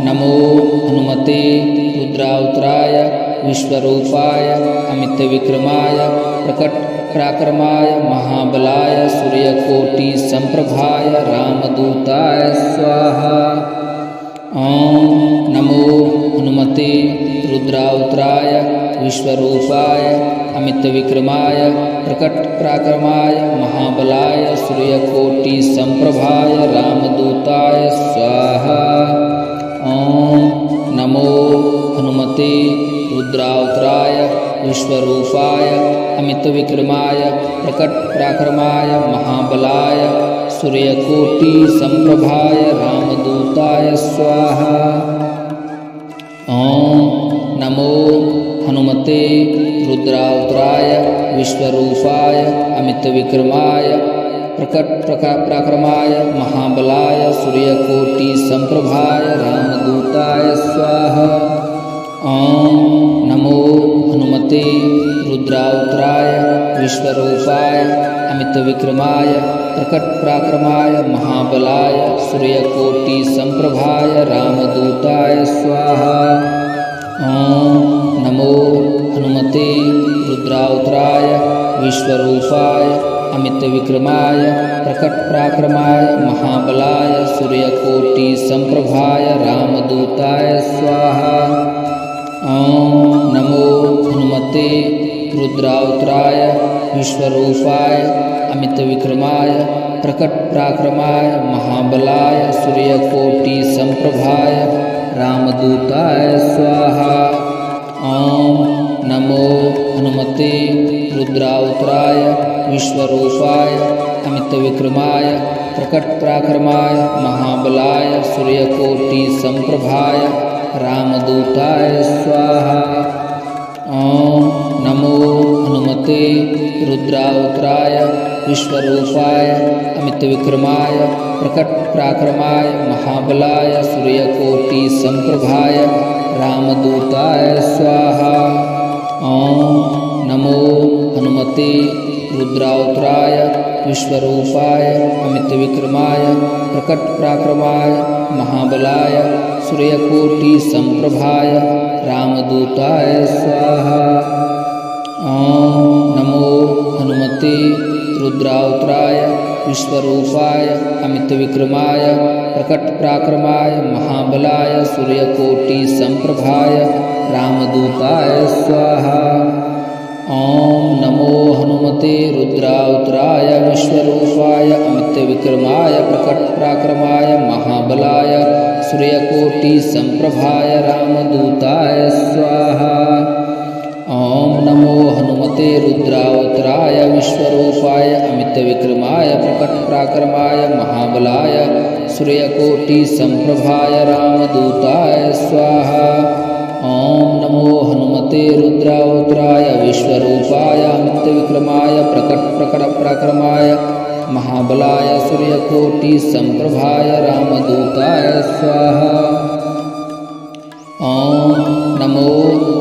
नमो हनुमते रुद्रावताराय विश्वरूपाय अमितविक्रमाय प्रकटपराक्रमाय महाबलाय सूर्यकोटिसम्प्रभाय रामदूताय स्वाहा। ॐ नमो हनुमते रुद्रावताराय विश्वरूपाय अमितविक्रमाय प्रकटपराक्रमाय महाबलाय सूर्यकोटिसम्प्रभाय रामदूताय स्वाहा। ॐ नमो हनुमते रुद्रावताराय विश्वरूपाय अमितविक्रमाय प्रकटपराक्रमाय महाबलाय सूर्यकोटिसम्प्रभाय रामदूताय स्वाहा। ॐ नमो हनुमते रुद्रावताराय विश्वरूपाय अमितविक्रमाय प्रकटपराक्रमाय महाबलाय सूर्यकोटिसम्प्रभाय रामदूताय स्वाहा। ॐ नमो हनुमते रुद्रावताराय विश्वरूपाय अमितविक्रमाय प्रकटपराक्रमाय महाबलाय सूर्यकोटिसम्प्रभाय रामदूताय स्वाहा। ॐ नमो हनुमते रुद्रावताराय विश्वरूपाय अमितविक्रमाय प्रकटपराक्रमाय महाबलाय सूर्यकोटिसम्प्रभाय रामदूताय स्वाहा। ॐ नमो हनुमते रुद्रावताराय विश्वरूपाय अमितविक्रमाय प्रकटपराक्रमाय महाबलाय सूर्यकोटिसम्प्रभाय रामदूताय स्वाहा। ॐ नमो हनुमते रुद्रावताराय विश्वरूपाय अमितविक्रमाय प्रकटपराक्रमाय महाबलाय सूर्यकोटिसम्प्रभाय रामदूताय स्वाहा। ॐ नमो हनुमते रुद्रावताराय विश्वरूपाय अमितविक्रमाय प्रकटपराक्रमाय महाबलाय सूर्यकोटिसम्प्रभाय रामदूताय स्वाहा। ॐ नमो हनुमते रुद्रावताराय विश्वरूपाय अमितविक्रमाय प्रकटपराक्रमाय महाबलाय सूर्यकोटिसम्प्रभाय रामदूताय स्वाहा। ॐ नमो हनुमते रुद्रावताराय विश्वरूपाय अमितविक्रमाय प्रकटपराक्रमाय महाबलाय सूर्यकोटिसम्प्रभाय रामदूताय स्वाहा। ॐ नमो हनुमते रुद्रावताराय विश्वरूपाय अमितविक्रमाय प्रकटपराक्रमाय महाबलाय सूर्यकोटिसम्प्रभाय रामदूताय स्वाहा। ॐ नमो हनुमते रुद्रावताराय विश्वरूपाय अमितविक्रमाय प्रकटपराक्रमाय महाबलाय सूर्यकोटिसम्प्रभाय रामदूताय स्वाहा। ॐ नमो हनुमते रुद्रावताराय विश्वरूपाय अमितविक्रमाय प्रकटपराक्रमाय महाबलाय सूर्यकोटिसम्प्रभाय रामदूताय स्वाहा। ॐ नमो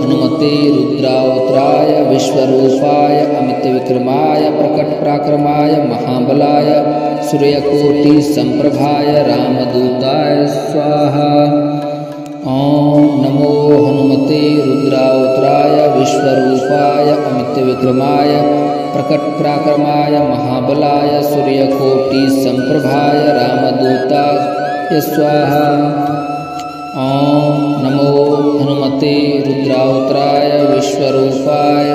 हनुमते रुद्रावताराय विश्वरूपाय अमितविक्रमाय प्रकटपराक्रमाय महाबलाय सूर्यकोटिसम्प्रभाय रामदूताय स्वाहा। ॐ नमो हनुमते रुद्रावताराय विश्वरूपाय अमितविक्रमाय प्रकटपराक्रमाय महाबलाय सूर्यकोटिसम्प्रभाय रामदूताय स्वाहा। ॐ नमो हनुमते रुद्रावताराय विश्वरूपाय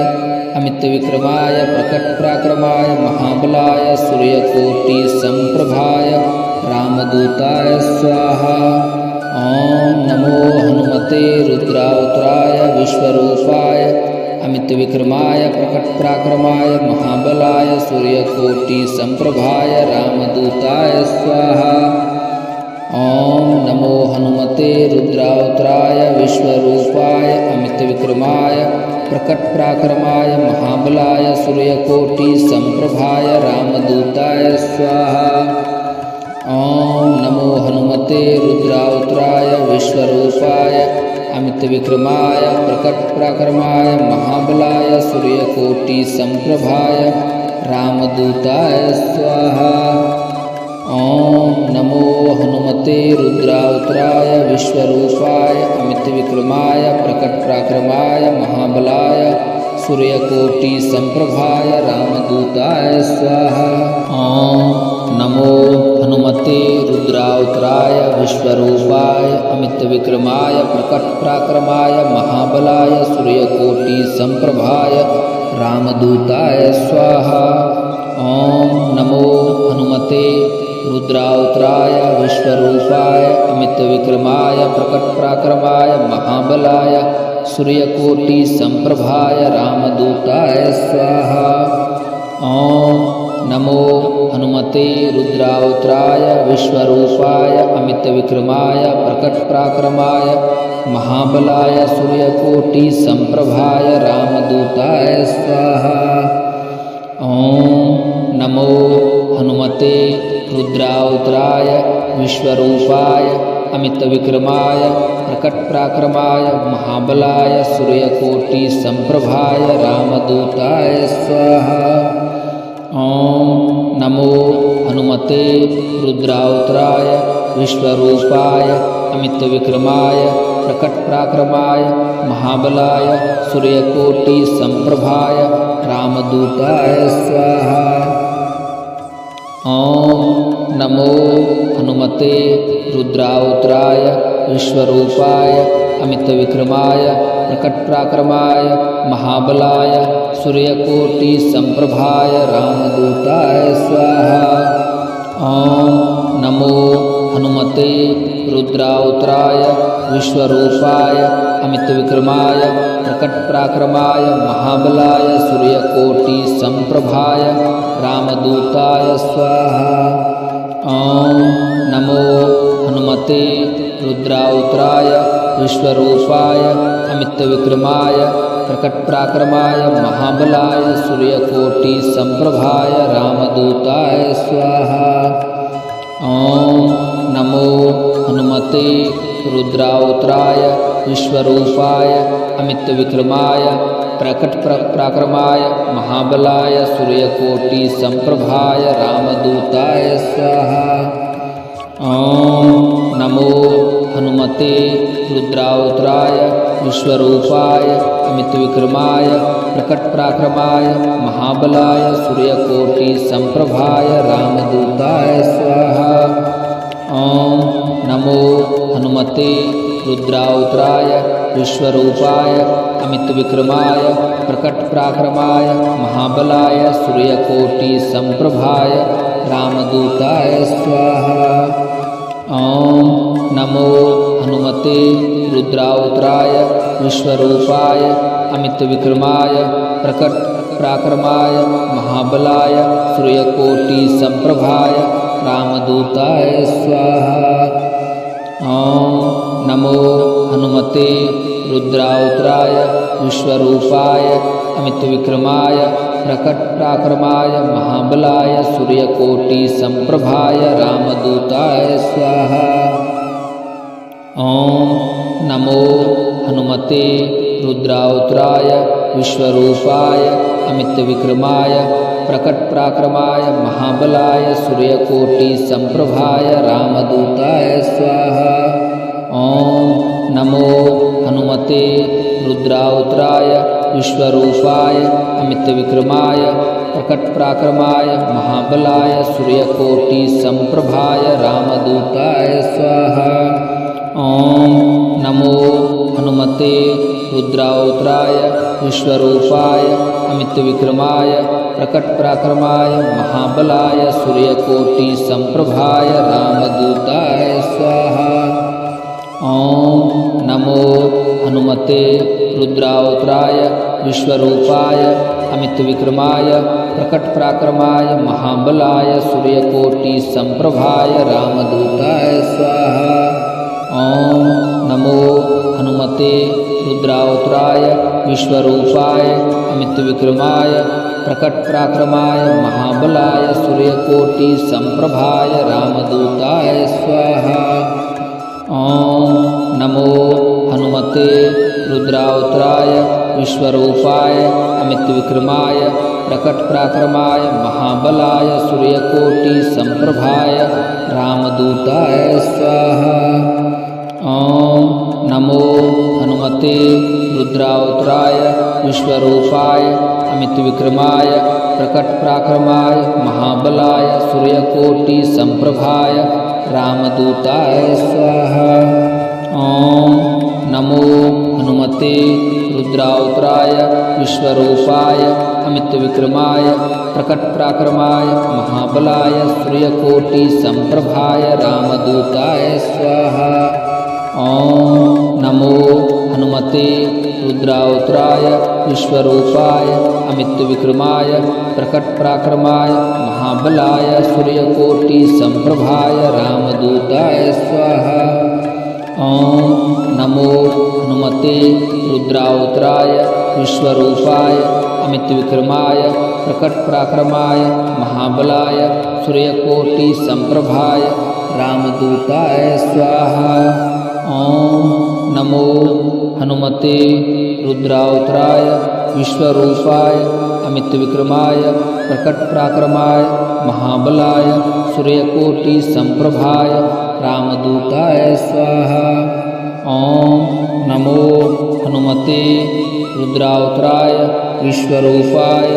अमितविक्रमाय प्रकटपराक्रमाय महाबलाय सूर्यकोटिसम्प्रभाय रामदूताय स्वाहा। ॐ नमो हनुमते रुद्रावताराय विश्वरूपाय अमितविक्रमाय प्रकटपराक्रमाय महाबलाय सूर्यकोटिसम्प्रभाय रामदूताय स्वाहा। ओम नमो हनुमते रुद्रावताराय विश्वरूपाय अमितविक्रमाय प्रकटपराक्रमाय महाबलाय सूर्यकोटिसम्प्रभाय रामदूताय स्वाहा। ओम नमो हनुमते रुद्रावताराय विश्वरूपाय अमितविक्रमाय प्रकटपराक्रमाय महाबलाय सूर्यकोटिसम्प्रभाय रामदूताय स्वाहा। ओम नमो हनुमते रुद्रावताराय विश्वरूपाय अमितविक्रमाय प्रकटपराक्रमाय महाबलाय सूर्यकोटिसम्प्रभाय रामदूताय स्वाहा। ओम नमो हनुमते रुद्रावताराय विश्वरूपाय अमितविक्रमाय प्रकटपराक्रमाय महाबलाय सूर्यकोटिसम्प्रभाय रामदूताय स्वाहा। ओम नमो हनुमते रुद्रावताराय विश्वरूपाय अमितविक्रमाय प्रकटपराक्रमाय महाबलाय सूर्यकोटिसम्प्रभाय रामदूताय स्वाहा। ओम नमो हनुमते रुद्रावताराय विश्वरूपाय अमितविक्रमाय प्रकटपराक्रमाय महाबलाय सूर्यकोटिसम्प्रभाय रामदूताय स्वाहा। ओम नमो हनुमते रुद्रावताराय विश्वरूपाय अमितविक्रमाय प्रकटपराक्रमाय महाबलाय सूर्यकोटिसम्प्रभाय रामदूताय स्वाहा। ओम नमो हनुमते रुद्रावताराय विश्वरूपाय अमितविक्रमाय प्रकटपराक्रमाय महाबलाय सूर्यकोटिसम्प्रभाय रामदूताय स्वाहा। ओम नमो हनुमते रुद्रावताराय विश्वरूपाय अमितविक्रमाय प्रकटपराक्रमाय महाबलाय सूर्यकोटिसम्प्रभाय रामदूताय स्वाहा। ओम नमो हनुमते रुद्रावताराय विश्वरूपाय अमितविक्रमाय प्रकटपराक्रमाय महाबलाय सूर्यकोटिसम्प्रभाय रामदूताय स्वाहा। ओम नमो हनुमते रुद्रावताराय विश्वरूपाय अमितविक्रमाय प्रकटपराक्रमाय महाबलाय सूर्यकोटिसम्प्रभाय रामदूताय स्वाहा। ओम नमो हनुमते रुद्रावताराय विश्वरूपाय अमितविक्रमाय प्रकटपराक्रमाय महाबलाय सूर्यकोटिसम्प्रभाय रामदूताय स्वाहा। ओम नमो हनुमते रुद्रावताराय विश्वरूपाय अमितविक्रमाय प्रकटपराक्रमाय महाबलाय सूर्यकोटिसम्प्रभाय रामदूताय स्वाहा। ओम नमो हनुमते रुद्रावताराय विश्वरूपाय अमितविक्रमाय प्रकटपराक्रमाय महाबलाय सूर्यकोटिसम्प्रभाय रामदूताय स्वाहा। ओम नमो हनुमते रुद्रावताराय विश्वरूपाय अमितविक्रमाय प्रकटपराक्रमाय महाबलाय सूर्यकोटिसम्प्रभाय रामदूताय स्वाहा। ओम नमो हनुमते रुद्रावताराय विश्वरूपाय अमितविक्रमाय प्रकटपराक्रमाय महाबलाय सूर्यकोटिसम्प्रभाय रामदूताय स्वाहा। ओम नमो हनुमते रुद्रावताराय विश्वरूपाय अमितविक्रमाय प्रकटपराक्रमाय महाबलाय सूर्यकोटिसम्प्रभाय रामदूताय स्वाहा। ओम नमो हनुमते रुद्रावताराय विश्वरूपाय अमितविक्रमाय प्रकटपराक्रमाय महाबलाय सूर्यकोटिसम्प्रभाय रामदूताय स्वाहा। ओम नमो हनुमते रुद्रावताराय विश्वरूपाय अमितविक्रमाय प्रकटपराक्रमाय महाबलाय सूर्यकोटिसम्प्रभाय रामदूताय स्वाहा। ओम नमो हनुमते रुद्रावताराय विश्वरूपाय अमितविक्रमाय प्रकटपराक्रमाय महाबलाय सूर्यकोटिसम्प्रभाय रामदूताय स्वाहा। ओम नमो हनुमते रुद्रावताराय विश्वरूपाय अमितविक्रमाय प्रकटपराक्रमाय महाबलाय सूर्यकोटिसम्प्रभाय रामदूताय स्वाहा। ओम नमो हनुमते रुद्रावताराय विश्वरूपाय अमितविक्रमाय प्रकटपराक्रमाय महाबलाय सूर्यकोटिसम्प्रभाय रामदूताय स्वाहा। ओम नमो हनुमते रुद्रावताराय विश्वरूपाय अमितविक्रमाय प्रकटपराक्रमाय महाबलाय सूर्यकोटिसम्प्रभाय रामदूताय स्वाहा। ओम नमो हनुमते रुद्रावताराय विश्वरूपाय अमितविक्रमाय प्रकटपराक्रमाय महाबलाय सूर्यकोटिसम्प्रभाय रामदूताय स्वाहा। ओम नमो हनुमते रुद्रावताराय विश्वरूपाय अमितविक्रमाय प्रकटपराक्रमाय महाबलाय सूर्यकोटिसम्प्रभाय रामदूताय स्वाहा। ओम नमो हनुमते रुद्रावताराय विश्वरूपाय अमितविक्रमाय प्रकटपराक्रमाय महाबलाय सूर्यकोटिसम्प्रभाय रामदूताय स्वाहा। ओम नमो हनुमते रुद्रावताराय विश्वरूपाय अमितविक्रमाय प्रकटपराक्रमाय महाबलाय सूर्यकोटिसम्प्रभाय रामदूताय स्वाहा। ओम नमो हनुमते रुद्रावताराय विश्वरूपाय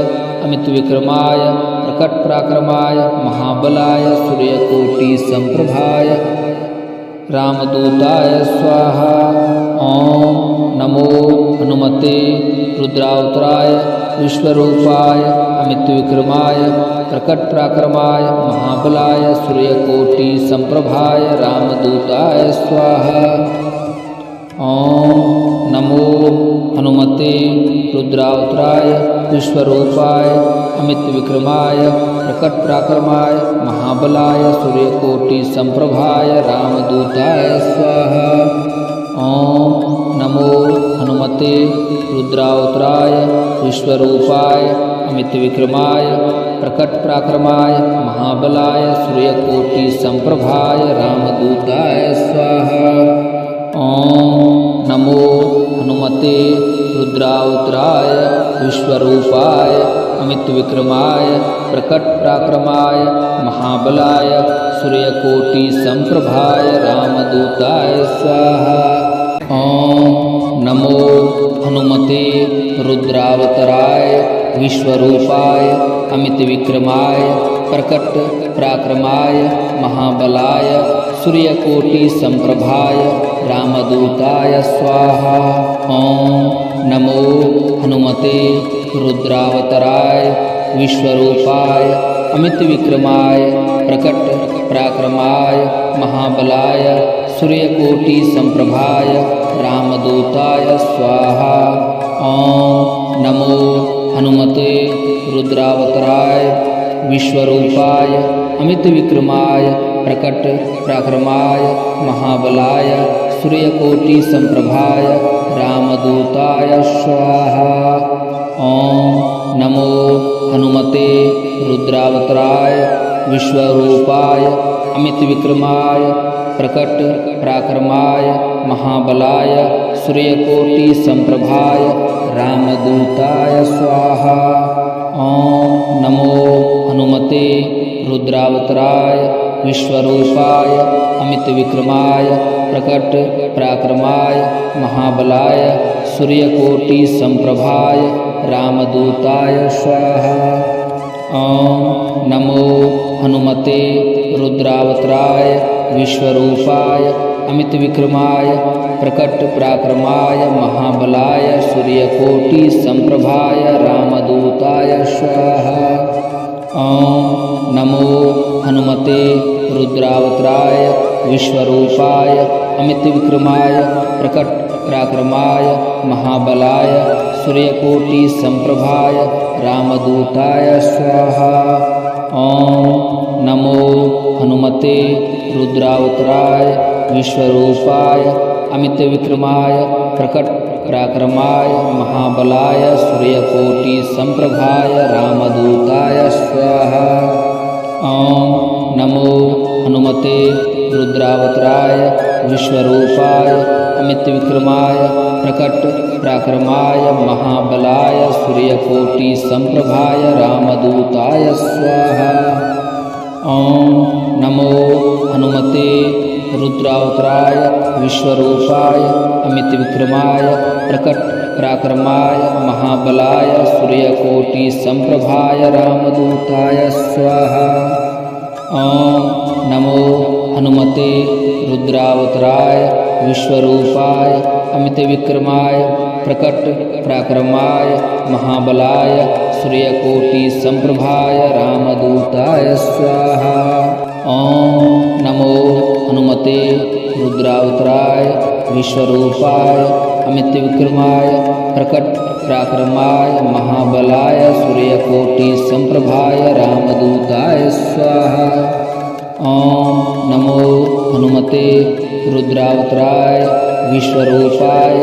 अमितविक्रमाय प्रकटपराक्रमाय महाबलाय सूर्यकोटिसम्प्रभाय रामदूताय स्वाहा। ओम नमो हनुमते रुद्रावताराय विश्वरूपाय अमितविक्रमाय प्रकटपराक्रमाय महाबलाय सूर्यकोटिसम्प्रभाय रामदूताय स्वाहा। ओम नमो हनुमते रुद्रावताराय विश्वरूपाय अमितविक्रमाय प्रकटपराक्रमाय महाबलाय सूर्यकोटिसम्प्रभाय रामदूताय स्वाहा। ओम नमो हनुमते रुद्रावताराय विश्वरूपाय अमितविक्रमाय प्रकटपराक्रमाय महाबलाय सूर्यकोटिसम्प्रभाय रामदूताय स्वाहा। ओम नमो हनुमते रुद्रावताराय विश्वरूपाय अमितविक्रमाय प्रकटपराक्रमाय महाबलाय सूर्यकोटिसम्प्रभाय रामदूताय स्वाहा। ओम नमो हनुमते रुद्रावताराय विश्वरूपाय अमितविक्रमाय प्रकटपराक्रमाय महाबलाय सूर्यकोटिसम्प्रभाय रामदूताय स्वाहा। ओम नमो हनुमते रुद्रावताराय विश्वरूपाय अमितविक्रमाय प्रकटपराक्रमाय महाबलाय सूर्यकोटिसम्प्रभाय रामदूताय स्वाहा। ओम नमो हनुमते रुद्रावताराय विश्वरूपाय अमितविक्रमाय प्रकटपराक्रमाय महाबलाय सूर्यकोटिसम्प्रभाय रामदूताय स्वाहा। ओम नमो हनुमते रुद्रावताराय विश्वरूपाय अमितविक्रमाय प्रकटपराक्रमाय महाबलाय सूर्यकोटिसम्प्रभाय रामदूताय स्वाहा। ओम नमो हनुमते रुद्रावताराय विश्वरूपाय अमितविक्रमाय प्रकटपराक्रमाय महाबलाय सूर्यकोटिसम्प्रभाय रामदूताय स्वाहा। ओम नमो हनुमते रुद्रावताराय विश्वरूपाय अमितविक्रमाय प्रकटपराक्रमाय महाबलाय सूर्यकोटिसम्प्रभाय रामदूताय स्वाहा। ओम नमो हनुमते रुद्रावताराय विश्वरूपाय अमितविक्रमाय प्रकटपराक्रमाय महाबलाय सूर्यकोटिसम्प्रभाय रामदूताय स्वाहा। ॐ नमो हनुमते रुद्रावताराय विश्वरूपाय अमितविक्रमाय प्रकट पराक्रमाय महाबलाय सूर्यकोटिसम्प्रभाय रामदूताय स्वाहा। ॐ नमो हनुमते रुद्रावताराय विश्वरूपाय अमितविक्रमाय प्रकट पराक्रमाय महाबलाय सूर्यकोटिसम्प्रभाय रामदूताय स्वाहा। ॐ नमो हनुमते रुद्रावताराय विश्वरूपाय अमितविक्रमाय प्रकट पराक्रमाय महाबलाय सूर्यकोटिसम्प्रभाय रामदूताय स्वाहा। ॐ नमो हनुमते रुद्रावताराय विश्वरूपाय अमितविक्रमाय प्रकट पराक्रमाय महाबलाय सूर्यकोटिसम्प्रभाय रामदूताय स्वाहा। ॐ नमो हनुमते रुद्रावताराय विश्वरूपाय अमितविक्रमाय प्रकट पराक्रमाय महाबलाय सूर्यकोटिसम्प्रभाय रामदूताय स्वाहा। ॐ नमो हनुमते रुद्रावताराय विश्वरूपाय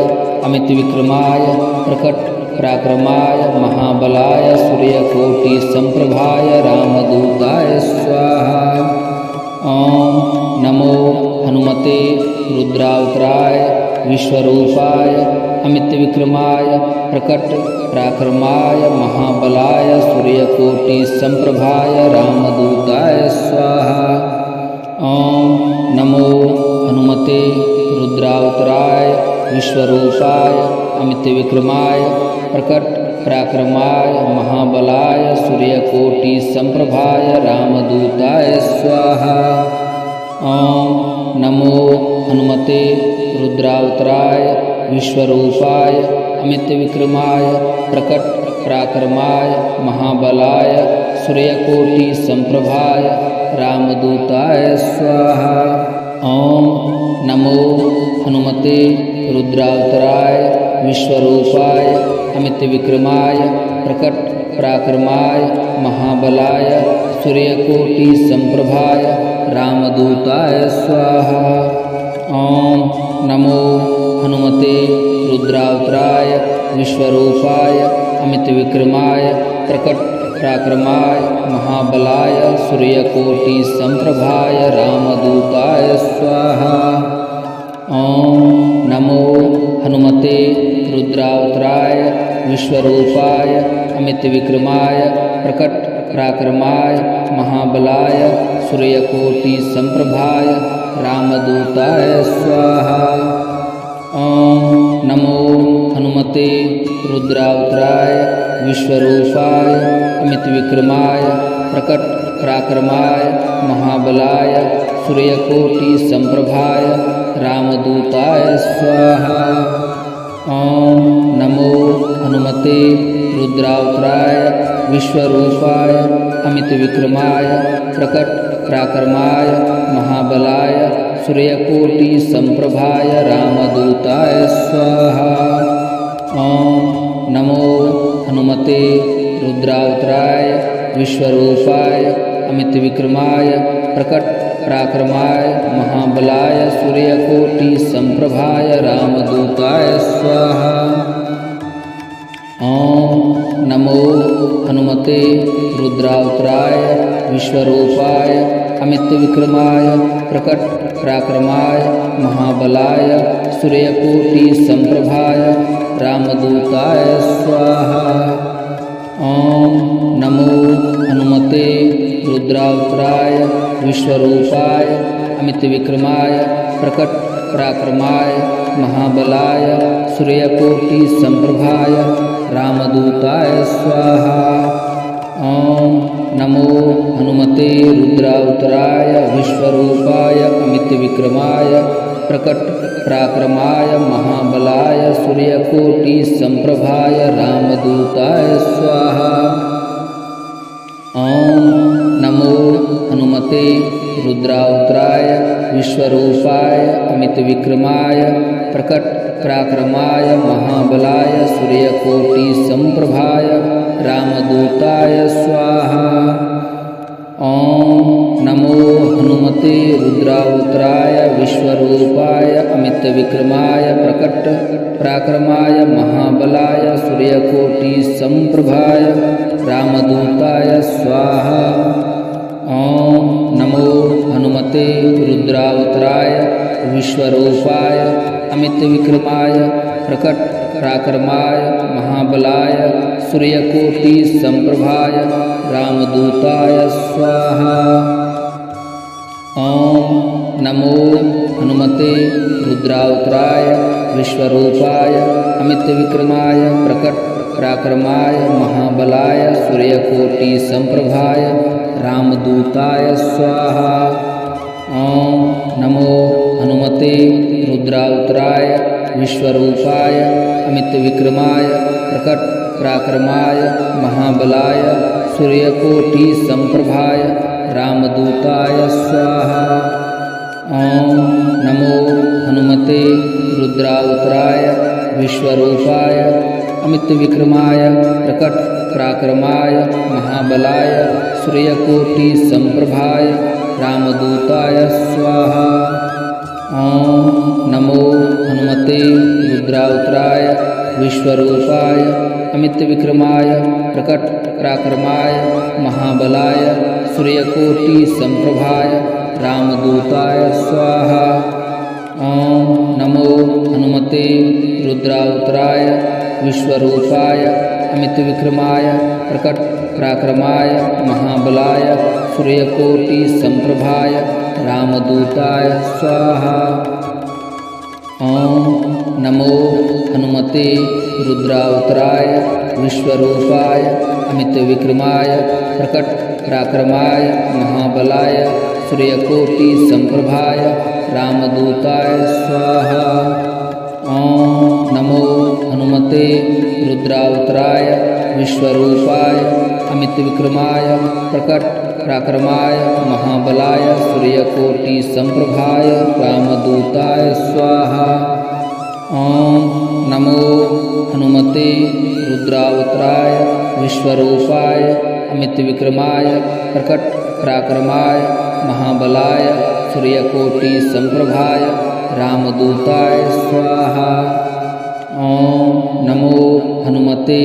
अमितविक्रमाय प्रकट पराक्रमाय महाबलाय सूर्यकोटिसम्प्रभाय रामदूताय स्वाहा। ॐ नमो हनुमते रुद्रावताराय विश्वरूपाय अमितविक्रमाय प्रकट पराक्रमाय महाबलाय सूर्यकोटिसम्प्रभाय रामदूताय स्वाहा। ॐ नमो हनुमते रुद्रावताराय विश्वरूपाय अमितविक्रमाय प्रकट पराक्रमाय महाबलाय सूर्यकोटिसम्प्रभाय रामदूताय स्वाहा। ॐ नमो हनुमते रुद्रावताराय विश्वरूपाय अमितविक्रमाय प्रकट पराक्रमाय महाबलाय सूर्यकोटिसम्प्रभाय रामदूताय स्वाहा। ॐ नमो हनुमते रुद्रावताराय विश्वरूपाय अमितविक्रमाय प्रकट पराक्रमाय महाबलाय सूर्यकोटिसम्प्रभाय रामदूताय स्वाहा। ॐ नमो हनुमते रुद्रावताराय विश्वरूपाय अमितविक्रमाय प्रकट पराक्रमाय महाबलाय सूर्यकोटिसम्प्रभाय रामदूताय स्वाहा। ॐ नमो हनुमते रुद्रावताराय विश्वरूपाय अमितविक्रमाय प्रकट पराक्रमाय महाबलाय सूर्यकोटिसम्प्रभाय रामदूताय स्वाहा। ॐ नमो हनुमते रुद्रावताराय विश्वरूपाय अमितविक्रमाय प्रकट पराक्रमाय महाबलाय सूर्यकोटिसम्प्रभाय रामदूताय स्वाहा। ॐ नमो हनुमते रुद्रावताराय विश्वरूपाय अमितविक्रमाय प्रकट पराक्रमाय महाबलाय सूर्यकोटिसम्प्रभाय रामदूताय स्वाहा। ॐ नमो हनुमते रुद्रावताराय विश्वरूपाय अमितविक्रमाय प्रकट पराक्रमाय महाबलाय सूर्यकोटिसम्प्रभाय रामदूताय स्वाहा। ॐ नमो हनुमते रुद्रावताराय विश्वरूपाय अमितविक्रमाय प्रकट पराक्रमाय महाबलाय सूर्यकोटिसम्प्रभाय रामदूताय स्वाहा। ॐ नमो हनुमते रुद्रावताराय विश्वरूपाय अमितविक्रमाय प्रकट पराक्रमाय महाबलाय सूर्यकोटिसम्प्रभाय रामदूताय स्वाहा। ॐ नमो हनुमते रुद्रावताराय विश्वरूपाय अमितविक्रमाय प्रकट पराक्रमाय महाबलाय सूर्यकोटिसम्प्रभाय रामदूताय स्वाहा। ॐ नमो हनुमते रुद्रावताराय विश्वरूपाय अमितविक्रमाय प्रकट पराक्रमाय महाबलाय सूर्यकोटिसम्प्रभाय रामदूताय स्वाहा। ॐ नमो हनुमते रुद्रावताराय विश्वरूपाय अमितविक्रमाय प्रकट पराक्रमाय महाबलाय सूर्यकोटिसम्प्रभाय रामदूताय स्वाहा। ॐ नमो हनुमते रुद्रावताराय विश्वरूपाय अमितविक्रमाय प्रकट पराक्रमाय महाबलाय सूर्यकोटिसम्प्रभाय रामदूताय स्वाहा। ॐ नमो हनुमते रुद्रावताराय विश्वरूपाय अमितविक्रमाय प्रकट पराक्रमाय महाबलाय सूर्यकोटिसम्प्रभाय रामदूताय स्वाहा। ॐ नमो हनुमते रुद्रावताराय विश्वरूपाय अमितविक्रमाय प्रकट पराक्रमाय महाबलाय सूर्यकोटिसम्प्रभाय रामदूताय स्वाहा। ॐ नमो हनुमते रुद्रावताराय विश्वरूपाय अमितविक्रमाय प्रकट पराक्रमाय महाबलाय सूर्यकोटिसम्प्रभाय रामदूताय स्वाहा। ॐ नमो हनुमते रुद्रावताराय विश्वरूपाय अमितविक्रमाय प्रकट पराक्रमाय महाबलाय सूर्यकोटिसम्प्रभाय रामदूताय स्वाहा। ॐ नमो हनुमते रुद्रावताराय विश्वरूपाय अमितविक्रमाय प्रकट पराक्रमाय महाबलाय सूर्यकोटिसम्प्रभाय रामदूताय स्वाहा। ॐ नमो हनुमते रुद्रावताराय विश्वरूपाय अमितविक्रमाय प्रकट पराक्रमाय महाबलाय सूर्यकोटिसम्प्रभाय रामदूताय स्वाहा। ॐ नमो हनुमते रुद्रावताराय विश्वरूपाय अमितविक्रमाय प्रकट पराक्रमाय महाबलाय सूर्यकोटिसम्प्रभाय रामदूताय स्वाहा। ॐ नमो हनुमते रुद्रावताराय विश्वरूपाय अमितविक्रमाय प्रकट पराक्रमाय महाबलाय सूर्यकोटिसम्प्रभाय रामदूताय स्वाहा। ॐ नमो हनुमते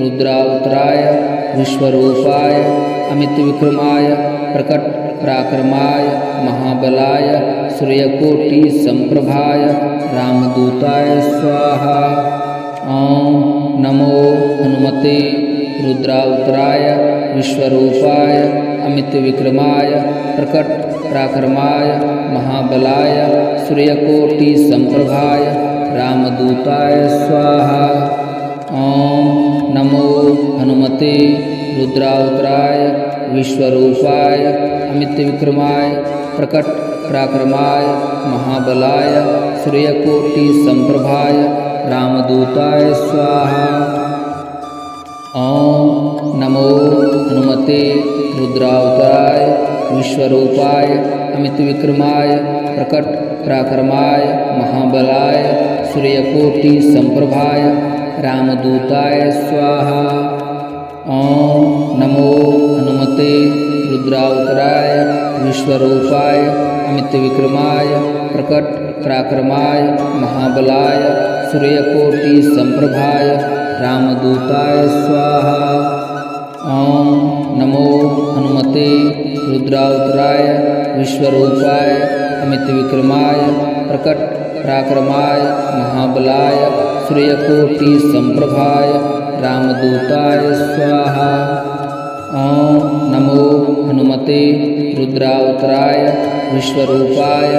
रुद्रावताराय विश्वरूपाय अमितविक्रमाय प्रकट पराक्रमाय महाबलाय सूर्यकोटिसम्प्रभाय रामदूताय स्वाहा। ॐ नमो हनुमते रुद्रावताराय विश्वरूपाय अमितविक्रमाय प्रकट पराक्रमाय महाबलाय सूर्यकोटिसम्प्रभाय रामदूताय स्वाहा। ॐ नमो हनुमते रुद्रावताराय विश्वरूपाय अमितविक्रमाय प्रकट पराक्रमाय महाबलाय सूर्यकोटिसम्प्रभाय रामदूताय स्वाहा। ॐ नमो हनुमते रुद्रावताराय विश्वरूपाय अमितविक्रमाय प्रकट पराक्रमाय महाबलाय सूर्यकोटिसम्प्रभाय रामदूताय स्वाहा। ॐ नमो हनुमते रुद्रावताराय विश्वरूपाय अमितविक्रमाय प्रकट पराक्रमाय महाबलाय सूर्यकोटिसम्प्रभाय रामदूताय स्वाहा। ॐ नमो हनुमते रुद्रावताराय विश्वरूपाय अमितविक्रमाय प्रकट पराक्रमाय महाबलाय सूर्यकोटिसम्प्रभाय रामदूताय स्वाहा। ॐ नमो हनुमते रुद्रावताराय विश्वरूपाय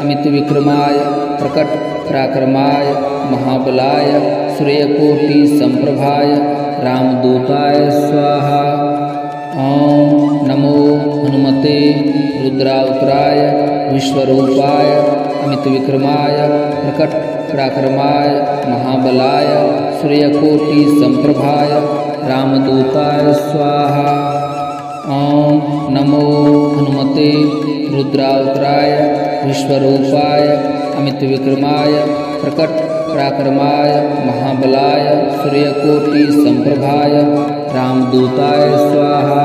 अमितविक्रमाय प्रकट पराक्रमाय महाबलाय सूर्यकोटिसम्प्रभाय रामदूताय स्वाहा। ॐ नमो हनुमते रुद्रावताराय विश्वरूपाय अमितविक्रमाय प्रकट पराक्रमाय महाबलाय सूर्यकोटिसम्प्रभाय रामदूताय स्वाहा। ॐ नमो हनुमते रुद्रावताराय विश्वरूपाय अमितविक्रमाय प्रकट पराक्रमाय महाबलाय सूर्यकोटि संप्रभाय रामदूताय स्वाहा।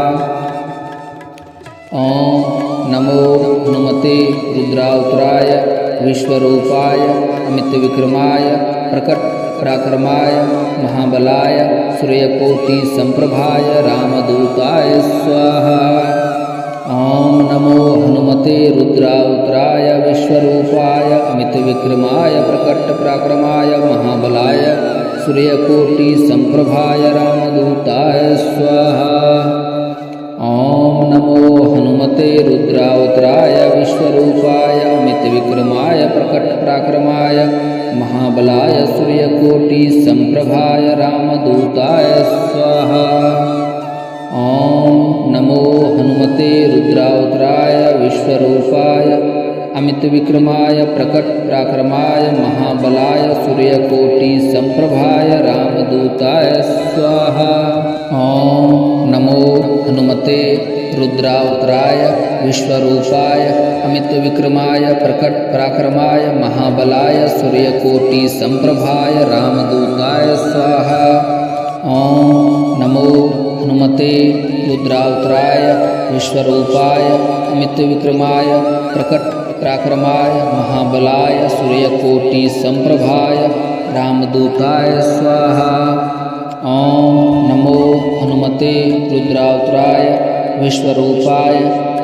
ओम नमो हनुमते रुद्रावताराय विश्वरूपाय अमित विक्रमाय प्रकट पराक्रमाय महाबलाय सूर्यकोटि संप्रभाय रामदूताय स्वाहा। ओम नमो हनुमते रुद्रावताराय विश्वरूपाय अमित विक्रमाय प्रकट पराक्रमाय महाबलाय सूर्यकोटि संप्रभाय रामदूताय स्वाहा। ओम नमो हनुमते रुद्रावताराय विश्वरूपाय अमित विक्रमाय प्रकट पराक्रमाय महाबलाय सूर्यकोटि संप्रभाय रामदूताय स्वाहा। ओम नमो हनुमते रुद्रावताराय विश्वरूपाय अमित विक्रमाय प्रकट पराक्रमाय महाबलाय सूर्यकोटि संप्रभाय रामदूताय स्वाहा। ओम नमो हनुमते रुद्रावताराय विश्वरूपाय अमित विक्रमाय प्रकट पराक्रमाय महाबलाय सूर्यकोटि संप्रभाय रामदूताय स्वाहा। ओम नमो हनुमते रुद्रावताराय विश्वरूपाय अमित विक्रमाय प्रकट पराक्रमाय महाबलाय सूर्यकोटि संप्रभाय रामदूताय स्वाहा। ओम नमो हनुमते रुद्रावताराय विश्वरूपाय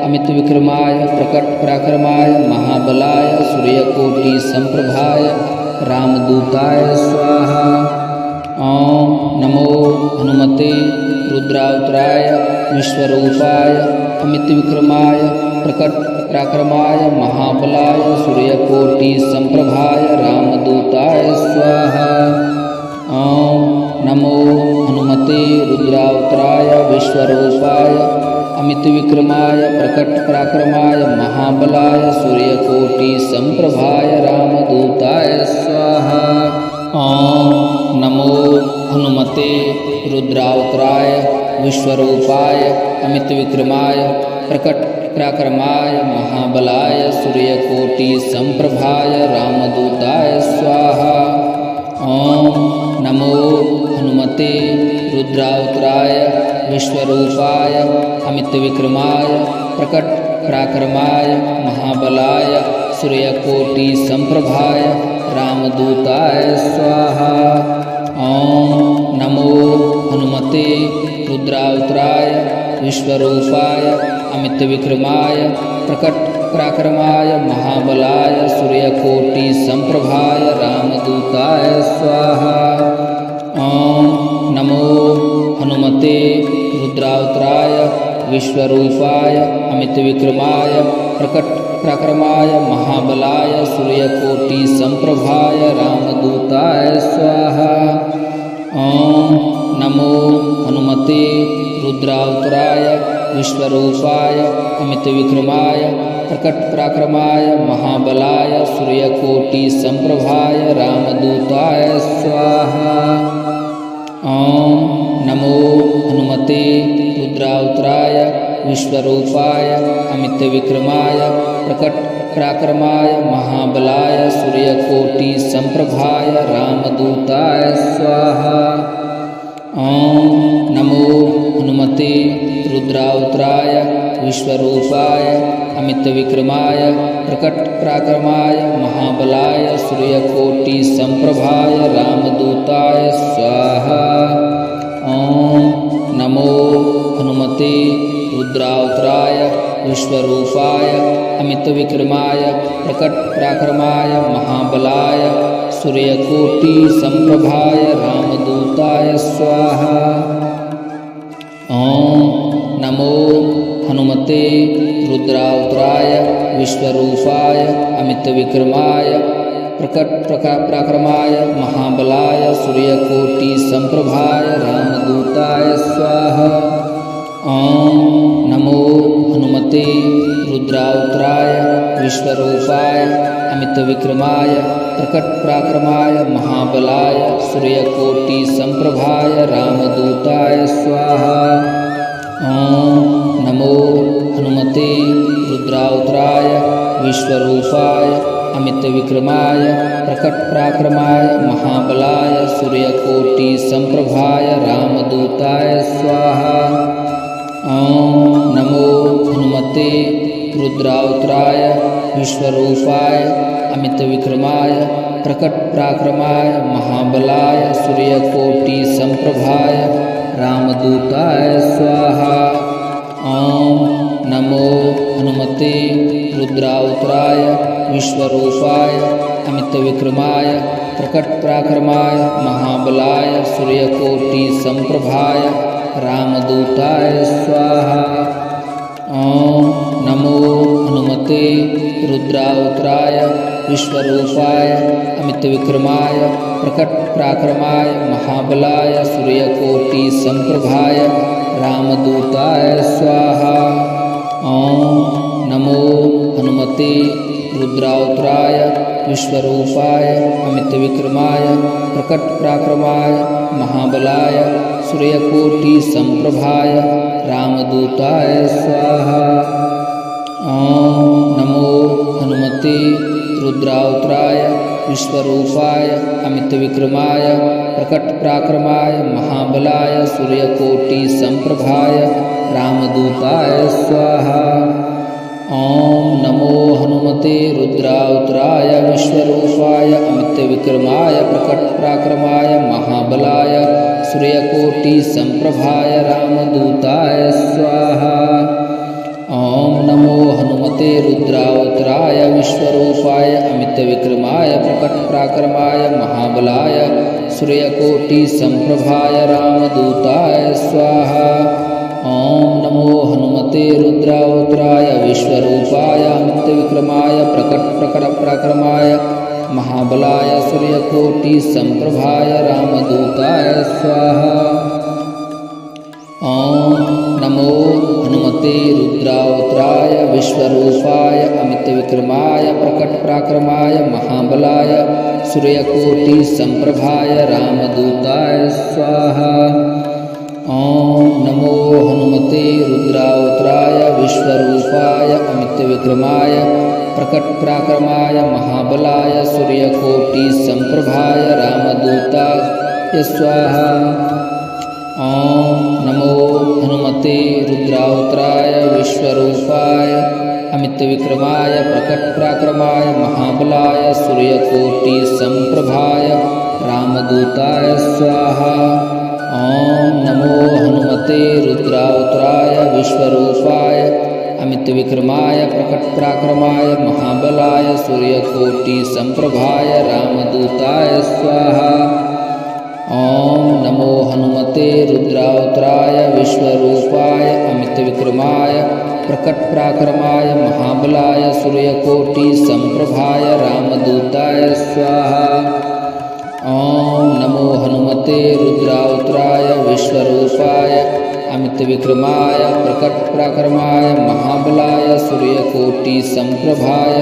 अमित विक्रमाय प्रकट पराक्रमाय महाबलाय सूर्यकोटि संप्रभाय रामदूताय स्वाहा। ओम नमो हनुमते रुद्रावताराय विश्वरूपाय अमित विक्रमाय प्रकट पराक्रमाय महाबलाय सूर्यकोटि संप्रभाय रामदूताय स्वाहा। ओम नमो हनुमते रुद्रावताराय विश्वरूपाय अमित विक्रमाय प्रकट पराक्रमाय महाबलाय सूर्यकोटि संप्रभाय रामदूताय स्वाहा। ओम नमो हनुमते रुद्रावताराय विश्वरूपाय अमित विक्रमाय प्रकट पराक्रमाय महाबलाय सूर्यकोटि संप्रभाय रामदूताय स्वाहा। ओम नमो हनुमते रुद्रावताराय विश्वरूपाय अमित विक्रमाय प्रकट पराक्रमाय महाबलाय सूर्यकोटि संप्रभाय रामदूताय स्वाहा। ओम नमो हनुमते रुद्रावताराय विश्वरूपाय अमित विक्रमाय प्रकट पराक्रमाय महाबलाय सूर्यकोटि संप्रभाय रामदूताय स्वाहा। ओम नमो हनुमते रुद्रावताराय विश्वरूपाय अमित विक्रमाय प्रकट पराक्रमाय महाबलाय सूर्यकोटि संप्रभाय रामदूताय स्वाहा। ओम नमो हनुमते रुद्रावताराय विश्वरूपाय अमित विक्रमाय प्रकट पराक्रमाय महाबलाय सूर्यकोटि संप्रभाय रामदूताय स्वाहा। ओम नमो हनुमते रुद्रावताराय विश्वरूपाय अमित विक्रमाय प्रकट पराक्रमाय महाबलाय सूर्यकोटि संप्रभाय रामदूताय स्वाहा। ओम नमो हनुमते रुद्रावताराय विश्वरूपाय अमित विक्रमाय प्रकट पराक्रमाय महाबलाय सूर्यकोटि संप्रभाय रामदूताय स्वाहा। ओम नमो हनुमते रुद्रावताराय विश्वरूपाय अमित विक्रमाय प्रकट पराक्रमाय महाबलाय सूर्यकोटि संप्रभाय रामदूताय स्वाहा। ओम नमो हनुमते रुद्रावताराय विश्वरूपाय अमित विक्रमाय प्रकट पराक्रमाय महाबलाय सूर्यकोटि संप्रभाय रामदूताय स्वाहा। ओम नमो हनुमते रुद्रावताराय विश्वरूपाय अमित विक्रमाय प्रकट पराक्रमाय महाबलाय सूर्यकोटि संप्रभाय रामदूताय स्वाहा। ओम नमो हनुमते रुद्रावताराय विश्वरूपाय अमितविक्रमाय प्रकटपराक्रमाय महाबलाय सूर्यकोटिसम्प्रभाय रामदूताय स्वाहा। ॐ नमो हनुमते रुद्रावताराय विश्वरूपाय अमितविक्रमाय प्रकटपराक्रमाय महाबलाय सूर्यकोटिसम्प्रभाय रामदूताय स्वाहा। ॐ नमो हनुमते रुद्रावताराय विश्वरूपाय अमितविक्रमाय प्रकटपराक्रमाय महाबलाय सूर्यकोटिसम्प्रभाय रामदूताय स्वाहा। ॐ नमो हनुमते रुद्रावताराय विश्वरूपाय अमितविक्रमाय प्रकटपराक्रमाय महाबलाय सूर्यकोटिसम्प्रभाय रामदूताय स्वाहा। ॐ नमो हनुमते रुद्रावताराय विश्वरूपाय अमितविक्रमाय प्रकटपराक्रमाय महाबलाय सूर्यकोटिसम्प्रभाय रामदूताय स्वाहा। ॐ नमो हनुमते रुद्रावताराय विश्वरूपाय अमितविक्रमाय प्रकटपराक्रमाय महाबलाय सूर्यकोटिसम्प्रभाय रामदूताय स्वाहा। ॐ नमो हनुमते रुद्रावताराय विश्वरूपाय अमितविक्रमाय प्रकटपराक्रमाय महाबलाय सूर्यकोटिसम्प्रभाय रामदूताय स्वाहा। ॐ नमो हनुमते रुद्रावताराय विश्वरूपाय अमितविक्रमाय प्रकटपराक्रमाय महाबलाय सूर्यकोटिसम्प्रभाय रामदूताय स्वाहा। ॐ नमो हनुमते रुद्रावताराय विश्वरूपाय अमितविक्रमाय प्रकटपराक्रमाय महाबलाय सूर्यकोटिसम्प्रभाय रामदूताय स्वाहा। ॐ नमो हनुमते रुद्रावताराय विश्वरूपाय अमितविक्रमाय प्रकटपराक्रमाय महाबलाय सूर्यकोटिसम्प्रभाय रामदूताय स्वाहा। ॐ नमो हनुमते रुद्रावताराय विश्वरूपाय अमितविक्रमाय प्रकटपराक्रमाय महाबलाय सूर्यकोटिसम्प्रभाय रामदूताय स्वाहा। ॐ नमो हनुमते रुद्रावताराय विश्वरूपाय अमितविक्रमाय प्रकटपराक्रमाय महाबलाय सूर्यकोटिसम्प्रभाय रामदूताय स्वाहा। ॐ नमो हनुमते रुद्रावताराय विश्वरूपाय अमितविक्रमाय प्रकटपराक्रमाय महाबलाय सूर्यकोटिसम्प्रभाय रामदूताय स्वाहा। ॐ नमो हनुमते रुद्रावताराय विश्वरूपाय अमितविक्रमाय प्रकटपराक्रमाय महाबलाय सूर्यकोटिसम्प्रभाय रामदूताय स्वाहा। ॐ नमो हनुमते रुद्रावताराय विश्वरूपाय अमितविक्रमाय प्रकटपराक्रमाय महाबलाय सूर्यकोटिसम्प्रभाय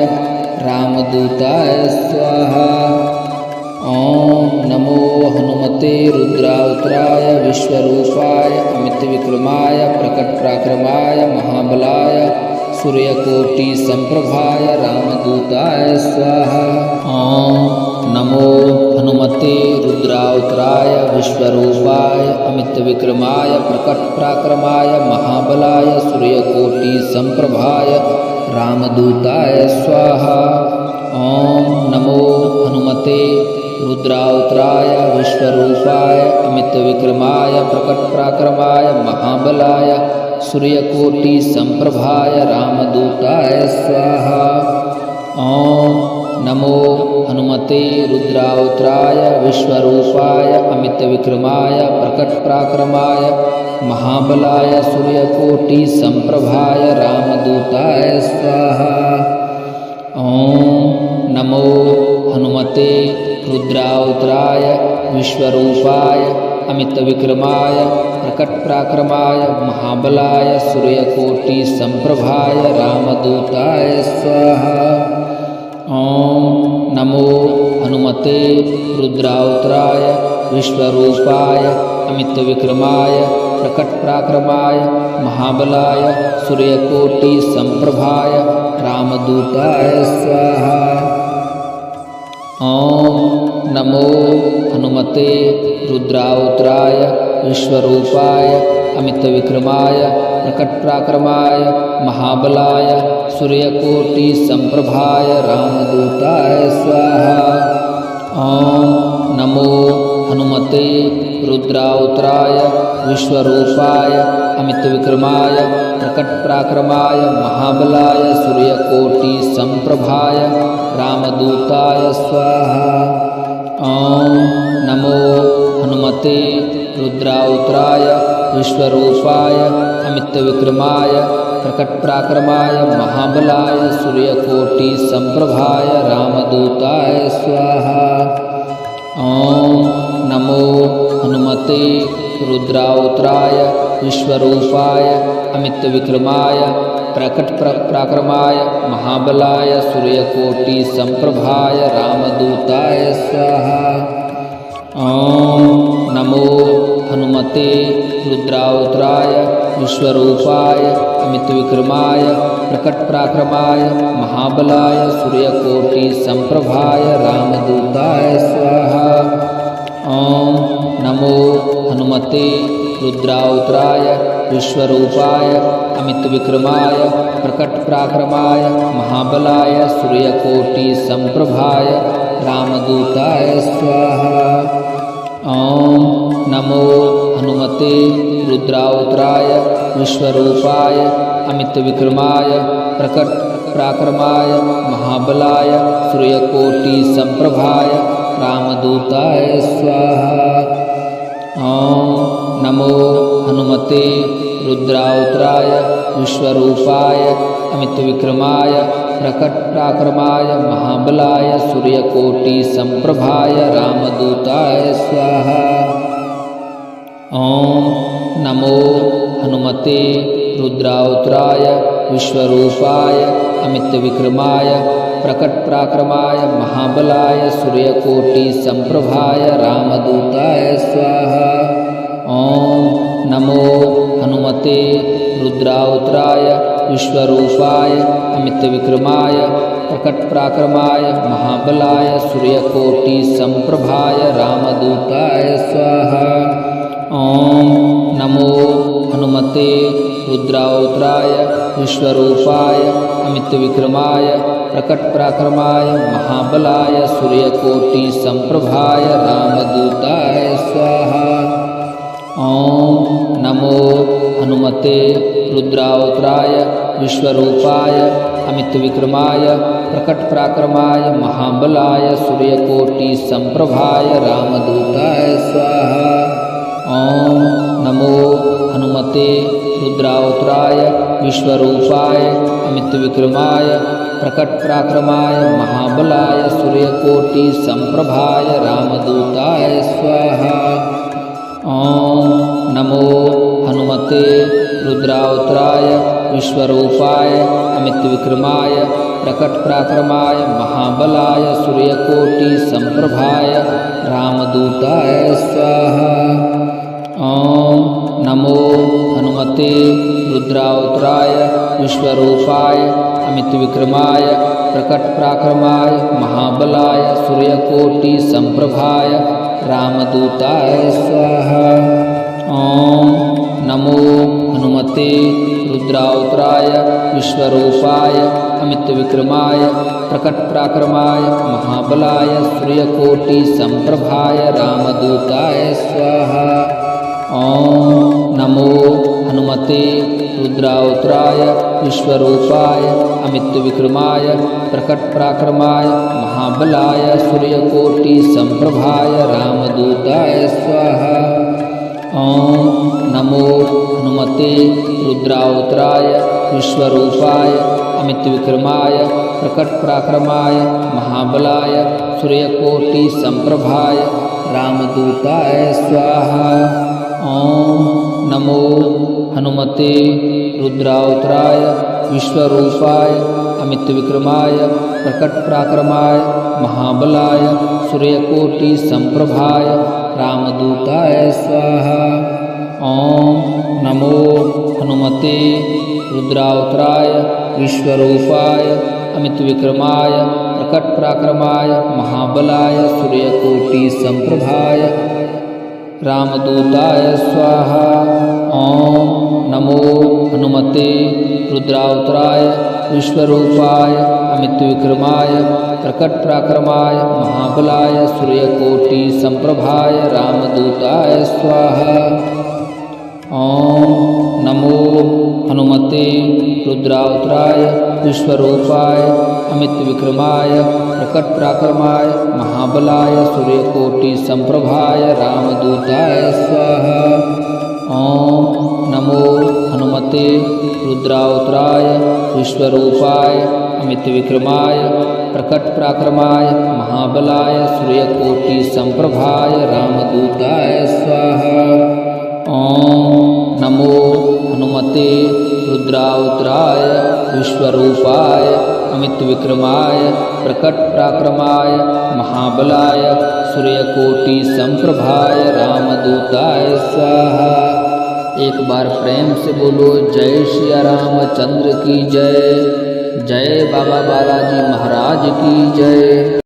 रामदूताय स्वाहा। ॐ नमो हनुमते रुद्रावताराय विश्वरूपाय अमितविक्रमाय प्रकटपराक्रमाय महाबलाय सूर्यकोटिसम्प्रभाय रामदूताय स्वाहा। ॐ नमो हनुमते रुद्रावताराय विश्वरूपाय अमितविक्रमाय प्रकटपराक्रमाय महाबलाय सूर्यकोटिसम्प्रभाय रामदूताय स्वाहा। ॐ नमो हनुमते रुद्रावताराय विश्वरूपाय अमितविक्रमाय प्रकटपराक्रमाय महाबलाय सूर्यकोटिसम्प्रभाय रामदूताय स्वाहा। ॐ नमो हनुमते रुद्रावताराय विश्वरूपाय अमितविक्रमाय प्रकटपराक्रमाय महाबलाय सूर्यकोटिसम्प्रभाय रामदूताय स्वाहा। ॐ नमो हनुमते रुद्रावताराय विश्वरूपाय अमितविक्रमाय प्रकटपराक्रमाय महाबलाय सूर्यकोटिसम्प्रभाय रामदूताय स्वाहा। ॐ नमो हनुमते रुद्रावताराय विश्वरूपाय अमितविक्रमाय प्रकटपराक्रमाय महाबलाय सूर्यकोटिसम्प्रभाय रामदूताय स्वाहा। ॐ नमो हनुमते रुद्रावताराय विश्वरूपाय अमितविक्रमाय प्रकटपराक्रमाय महाबलाय सूर्यकोटिसम्प्रभाय रामदूताय स्वाहा। ॐ नमो हनुमते रुद्रावताराय विश्वरूपाय अमितविक्रमाय प्रकटपराक्रमाय महाबलाय सूर्यकोटिसम्प्रभाय रामदूताय स्वाहा। ॐ नमो हनुमते रुद्रावताराय विश्वरूपाय अमितविक्रमाय प्रकटपराक्रमाय महाबलाय सूर्यकोटिसम्प्रभाय रामदूताय स्वाहा। ॐ नमो हनुमते रुद्रावताराय विश्वरूपाय अमितविक्रमाय प्रकटपराक्रमाय महाबलाय सूर्यकोटिसम्प्रभाय रामदूताय स्वाहा। ॐ नमो हनुमते रुद्रावताराय विश्वरूपाय अमितविक्रमाय प्रकटपराक्रमाय महाबलाय सूर्यकोटिसम्प्रभाय रामदूताय स्वाहा। ॐ नमो हनुमते रुद्रावताराय विश्वरूपाय अमितविक्रमाय प्रकटपराक्रमाय महाबलाय सूर्यकोटिसम्प्रभाय रामदूताय स्वाहा। ॐ नमो हनुमते रुद्रावताराय विश्वरूपाय अमितविक्रमाय प्रकटपराक्रमाय महाबलाय सूर्यकोटिसम्प्रभाय रामदूताय स्वाहा। ॐ नमो हनुमते रुद्रावताराय विश्वरूपाय अमितविक्रमाय प्रकटपराक्रमाय महाबलाय सूर्यकोटिसम्प्रभाय रामदूताय स्वाहा। ॐ नमो हनुमते रुद्रावताराय विश्वरूपाय अमितविक्रमाय प्रकटपराक्रमाय महाबलाय सूर्यकोटिसम्प्रभाय रामदूताय स्वाहा। ॐ नमो हनुमते रुद्रावताराय विश्वरूपाय अमितविक्रमाय प्रकटपराक्रमाय महाबलाय सूर्यकोटिसम्प्रभाय रामदूताय स्वाहा। ॐ नमो हनुमते रुद्रावताराय विश्वरूपाय अमितविक्रमाय प्रकटपराक्रमाय महाबलाय सूर्यकोटिसम्प्रभाय रामदूताय स्वाहा। ॐ नमो हनुमते रुद्रावताराय विश्वरूपाय अमितविक्रमाय प्रकटपराक्रमाय महाबलाय सूर्यकोटिसम्प्रभाय रामदूताय स्वाहा। ॐ नमो हनुमते रुद्रावताराय विश्वरूपाय अमितविक्रमाय प्रकटपराक्रमाय महाबलाय सूर्यकोटिसम्प्रभाय रामदूताय स्वाहा। ॐ नमो हनुमते रुद्रावताराय विश्वरूपाय अमितविक्रमाय प्रकटपराक्रमाय महाबलाय सूर्यकोटिसम्प्रभाय रामदूताय स्वाहा। ॐ नमो हनुमते रुद्रावताराय विश्वरूपाय अमितविक्रमाय प्रकटपराक्रमाय महाबलाय सूर्यकोटिसम्प्रभाय रामदूताय स्वाहा। ॐ नमो हनुमते रुद्रावताराय विश्वरूपाय अमितविक्रमाय प्रकटपराक्रमाय महाबलाय सूर्यकोटिसम्प्रभाय रामदूताय स्वाहा। ॐ नमो हनुमते रुद्रावताराय विश्वरूपाय अमितविक्रमाय प्रकटपराक्रमाय महाबलाय सूर्यकोटिसम्प्रभाय रामदूताय स्वाहा। ॐ नमो हनुमते रुद्रावताराय विश्वरूपाय अमितविक्रमाय प्रकटपराक्रमाय महाबलाय सूर्यकोटिसम्प्रभाय रामदूताय स्वाहा। ॐ नमो हनुमते रुद्रावताराय विश्वरूपाय अमितविक्रमाय प्रकटपराक्रमाय महाबलाय सूर्यकोटिसम्प्रभाय रामदूताय स्वाहा। ॐ नमो हनुमते रुद्रावताराय विश्वरूपाय अमित विक्रमाय प्रकट पराक्रमाय महाबलाय सूर्यकोटि संप्रभाय रामदूताय स्वाहा। ओम नमो हनुमते रुद्रावताराय विश्वरूपाय अमित विक्रमाय प्रकट पराक्रमाय महाबलाय सूर्यकोटि संप्रभाय रामदूताय स्वाहा। ओम नमो हनुमते रुद्रावताराय विश्वरूपाय अमित विक्रमाय प्रकट पराक्रमाय महाबलाय सूर्यकोटि संप्रभाय रामदूताय स्वाहा। ओम नमो हनुमते रुद्रावताराय विश्वरूपाय अमित विक्रमाय प्रकट पराक्रमाय महाबलाय सूर्यकोटि संप्रभाय रामदूताय स्वाहा। ओम नमो हनुमते रुद्रावताराय विश्वरूपाय अमित विक्रमाय प्रकट पराक्रमाय महाबलाय सूर्यकोटि संप्रभाय रामदूताय स्वाहा। एक बार प्रेम से बोलो जय सिया रामचंद्र की जय। जय बाबा बालाजी महाराज की जय।